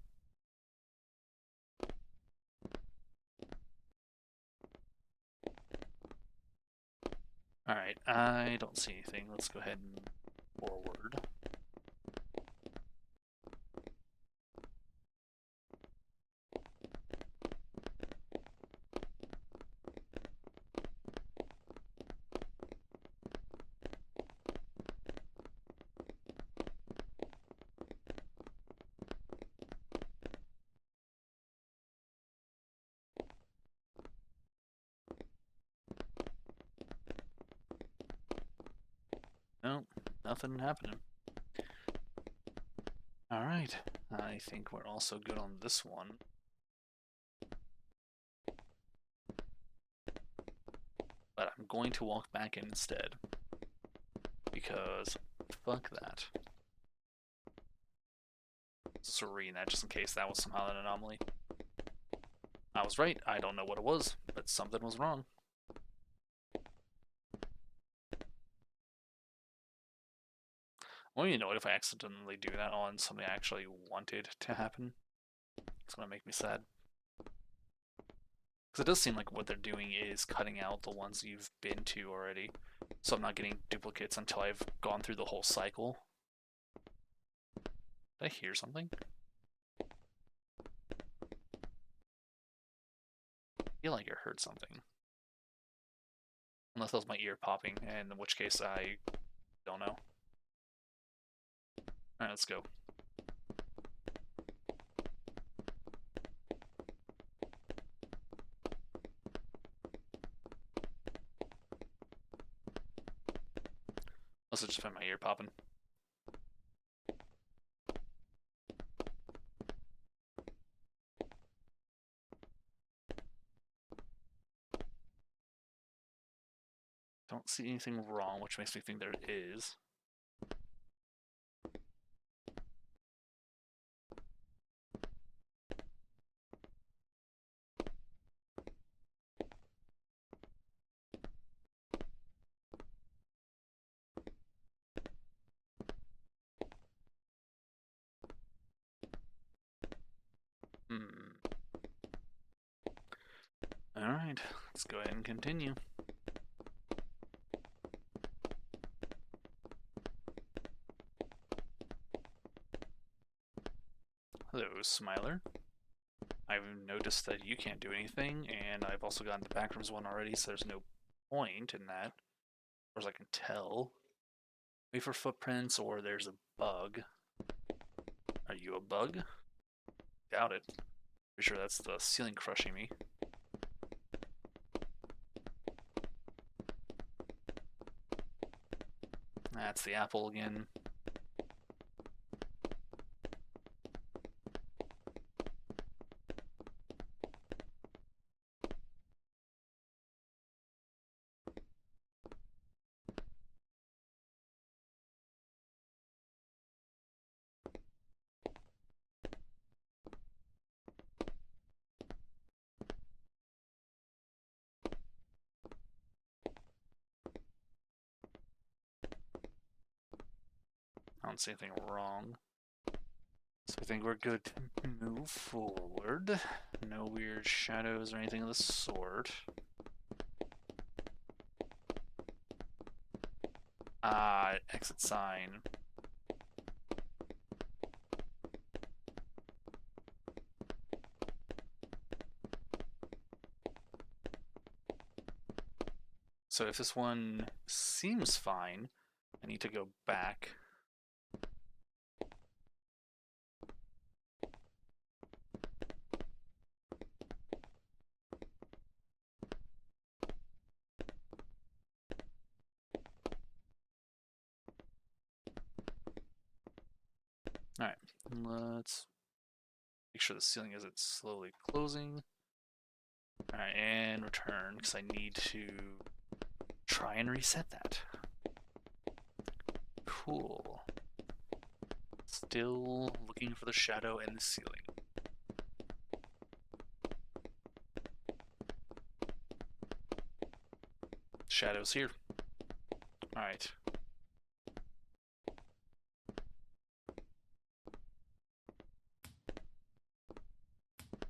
Alright, I don't see anything. Let's go ahead and forward. Nope, nothing happening. Alright, I think we're also good on this one. But I'm going to walk back in instead. Because fuck that. Just reading that just in case that was somehow an anomaly. I was right, I don't know what it was, but something was wrong. I won't even know if I accidentally do that on something I actually wanted to happen. It's gonna make me sad. Because it does seem like what they're doing is cutting out the ones you've been to already. So I'm not getting duplicates until I've gone through the whole cycle. Did I hear something? I feel like I heard something. Unless that was my ear popping, and in which case I don't know. Alright, let's go. Must have just been my ear popping. Don't see anything wrong, which makes me think there is. Alright, let's go ahead and continue. Hello, Smiler. I've noticed that you can't do anything, and I've also gotten the backrooms one already, so there's no point in that, as far as I can tell. Wait for footprints, or there's a bug. Are you a bug? Doubt it. Pretty sure that's the ceiling crushing me. That's the apple again. I don't see anything wrong. So I think we're good to move forward. No weird shadows or anything of the sort. Exit sign. So if this one seems fine, I need to go back. Alright, let's make sure the ceiling isn't slowly closing. Alright, and return, because I need to try and reset that. Cool. Still looking for the shadow in the ceiling. Shadow's here. Alright.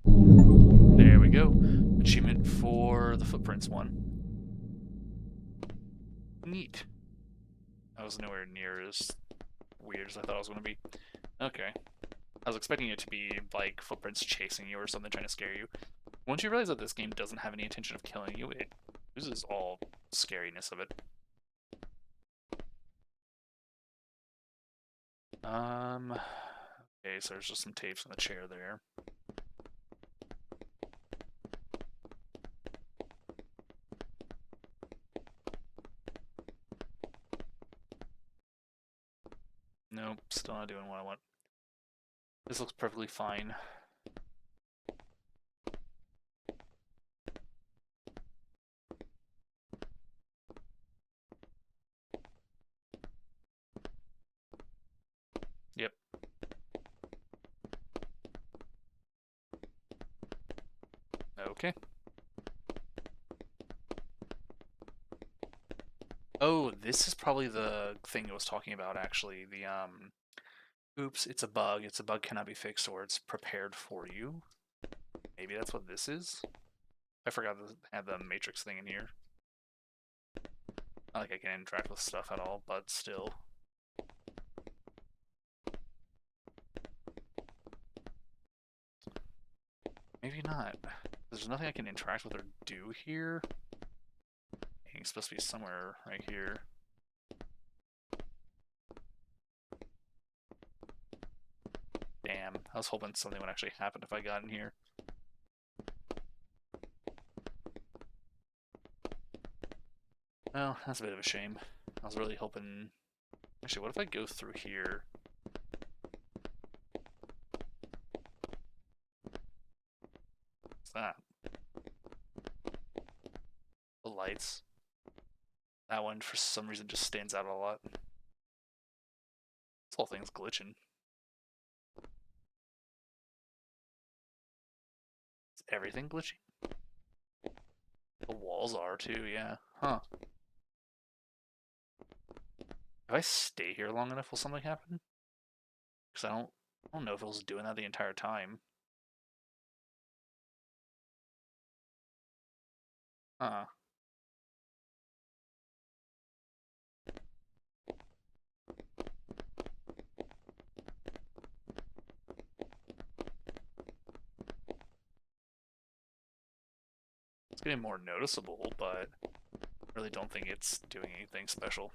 There we go. Achievement for the footprints one. Neat. That was nowhere near as weird as I thought it was going to be. Okay. I was expecting it to be like footprints chasing you or something trying to scare you. Once you realize that this game doesn't have any intention of killing you, it loses all scariness of it. Okay, so there's just some tapes on the chair there. Nope, still not doing what I want. This looks perfectly fine. Yep. Okay. Oh, this is probably the thing I was talking about, actually. The, oops, it's a bug. It's a bug cannot be fixed, or it's prepared for you. Maybe that's what this is? I forgot to have the matrix thing in here. Not like I can interact with stuff at all, but still. Maybe not. There's nothing I can interact with or do here. It's supposed to be somewhere right here. Damn, I was hoping something would actually happen if I got in here. Well, that's a bit of a shame. I was really hoping... Actually, what if I go through here? What's that? The lights. That one, for some reason, just stands out a lot. This whole thing's glitching. Is everything glitching? The walls are too, yeah. Huh. If I stay here long enough, will something happen? Because I don't know if it was doing that the entire time. Huh. It's getting more noticeable, but I really don't think it's doing anything special.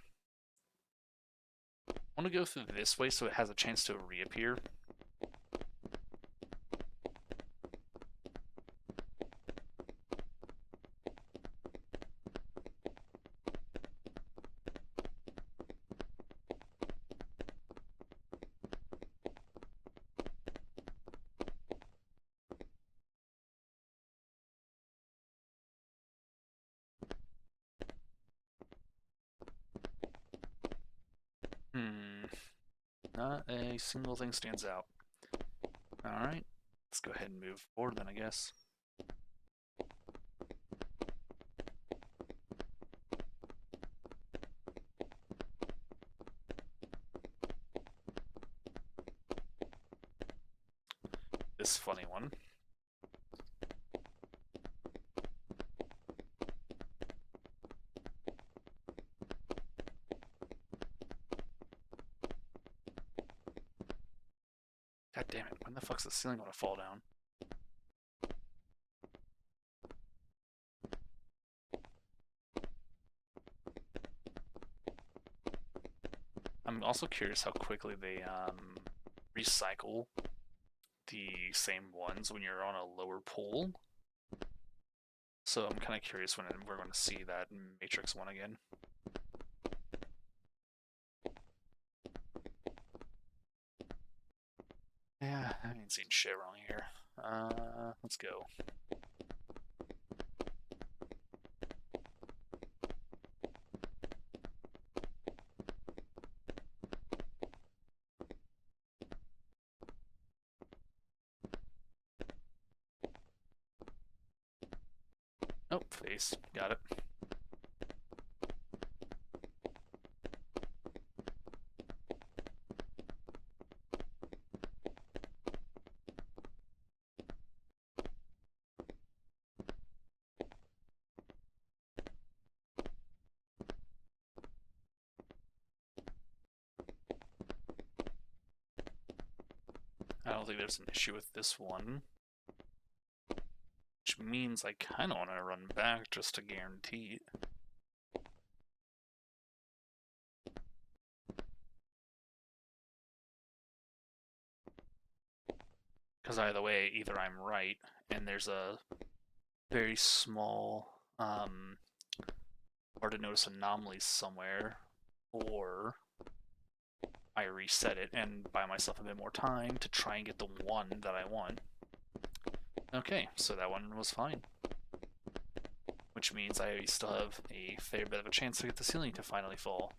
I want to go through this way so it has a chance to reappear. Not a single thing stands out. Alright, let's go ahead and move forward then, I guess. This funny one. God damn it, when the fuck's the ceiling gonna fall down? I'm also curious how quickly they recycle the same ones when you're on a lower pool. So I'm kind of curious when we're going to see that Matrix one again. Yeah, I ain't seen shit wrong here. Let's go. Oh, face. Got it. I don't think there's an issue with this one. Which means I kind of want to run back just to guarantee it. Because either way, either I'm right, and there's a very small, hard to notice anomalies somewhere, or I reset it and buy myself a bit more time to try and get the one that I want. Okay, so that one was fine. Which means I still have a fair bit of a chance to get the ceiling to finally fall.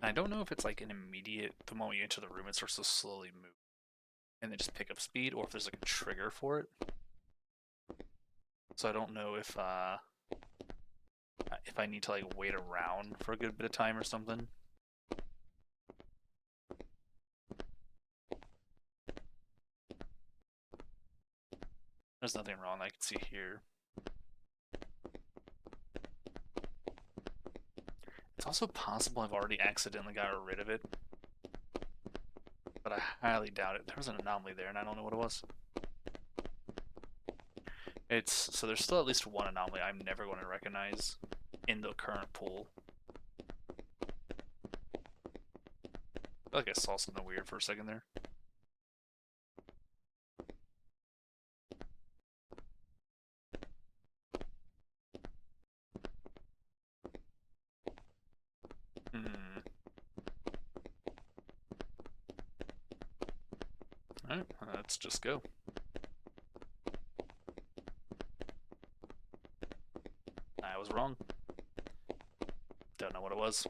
And I don't know if it's like an immediate, the moment you enter the room, it starts to slowly move and then just pick up speed, or if there's like a trigger for it. So I don't know if I need to like wait around for a good bit of time or something. There's nothing wrong I can see here. It's also possible I've already accidentally got rid of it, but I highly doubt it. There was an anomaly there and I don't know what it was. So there's still at least one anomaly I'm never going to recognize in the current pool. I feel like I saw something weird for a second there. Alright, let's just go. I was wrong. Don't know what it was.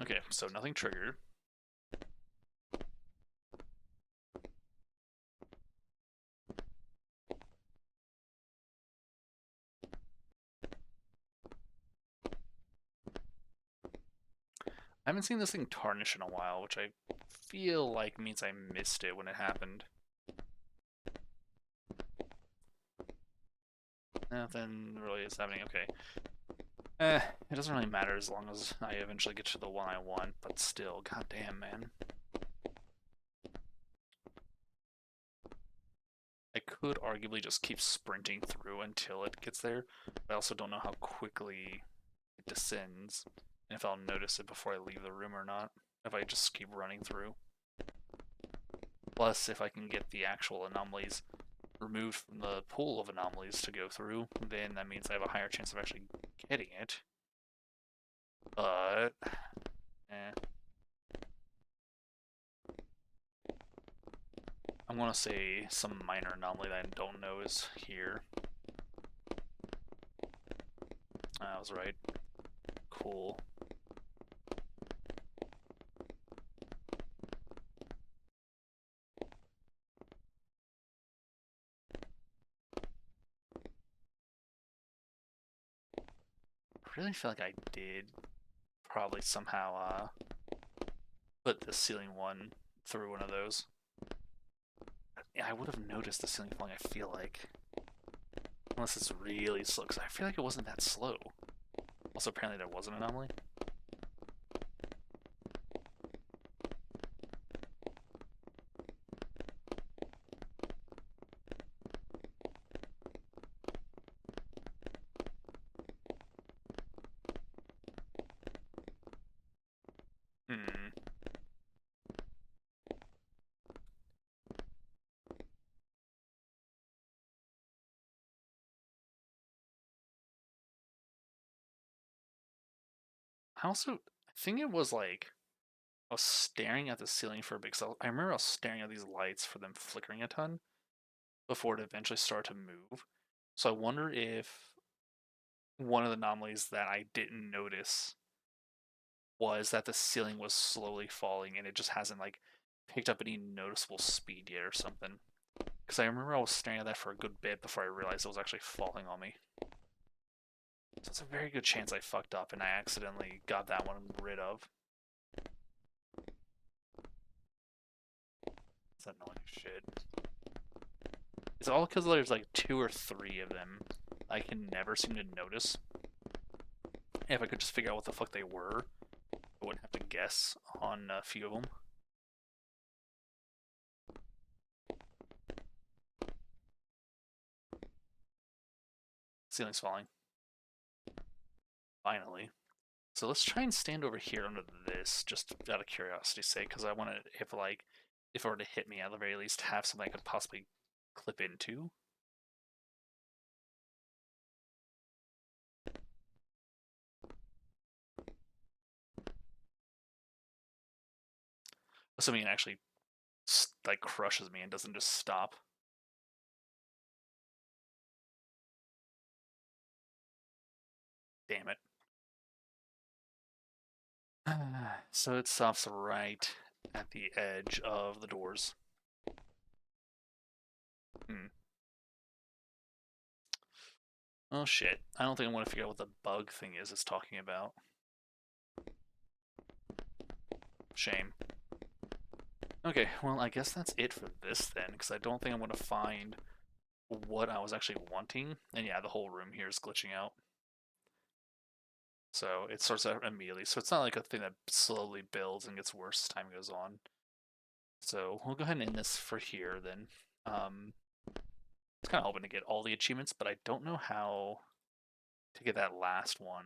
Okay, so nothing triggered. I haven't seen this thing tarnish in a while, which I feel like means I missed it when it happened. Nothing really is happening. Okay. It doesn't really matter as long as I eventually get to the one I want, but still, goddamn, man. I could arguably just keep sprinting through until it gets there, but I also don't know how quickly it descends, and if I'll notice it before I leave the room or not, if I just keep running through. Plus, if I can get the actual anomalies removed from the pool of anomalies to go through, then that means I have a higher chance of actually getting it. But, I'm gonna say some minor anomaly that I don't know is here. I was right. Cool. I really feel like I did probably somehow put the ceiling one through one of those. I would have noticed the ceiling falling, I feel like. Unless it's really slow, because I feel like it wasn't that slow. Also, apparently there was an anomaly. Hmm. I think it was like I was staring at the ceiling for a bit. Cause I remember I was staring at these lights for them flickering a ton before it eventually started to move. So I wonder if one of the anomalies that I didn't notice was that the ceiling was slowly falling and it just hasn't like picked up any noticeable speed yet or something. Because I remember I was staring at that for a good bit before I realized it was actually falling on me. So it's a very good chance I fucked up and I accidentally got that one rid of. It's annoying shit. It's all because there's like 2 or 3 of them I can never seem to notice. If I could just figure out what the fuck they were, I wouldn't have to guess on a few of them. Ceiling's falling. Finally. So let's try and stand over here under this, just out of curiosity's sake, because I want to, if it were to hit me, at the very least have something I could possibly clip into. Assuming it actually like crushes me and doesn't just stop. Damn it. So it stops right at the edge of the doors. Hmm. Oh shit. I don't think I want to figure out what the bug thing is it's talking about. Shame. Okay, well, I guess that's it for this then, because I don't think I'm going to find what I was actually wanting. And yeah, the whole room here is glitching out. So it starts out immediately. So it's not like a thing that slowly builds and gets worse as time goes on. So we'll go ahead and end this for here then. Um, I was kind of hoping to get all the achievements, but I don't know how to get that last one.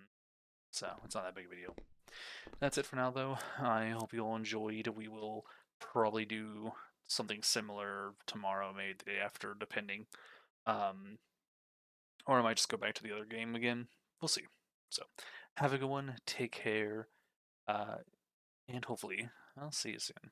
So it's not that big of a deal. That's it for now, though. I hope you all enjoyed. We will probably do something similar tomorrow, maybe the day after, depending. Um, or I might just go back to the other game again. We'll see. So, have a good one. Take care. Uh, and hopefully, I'll see you soon.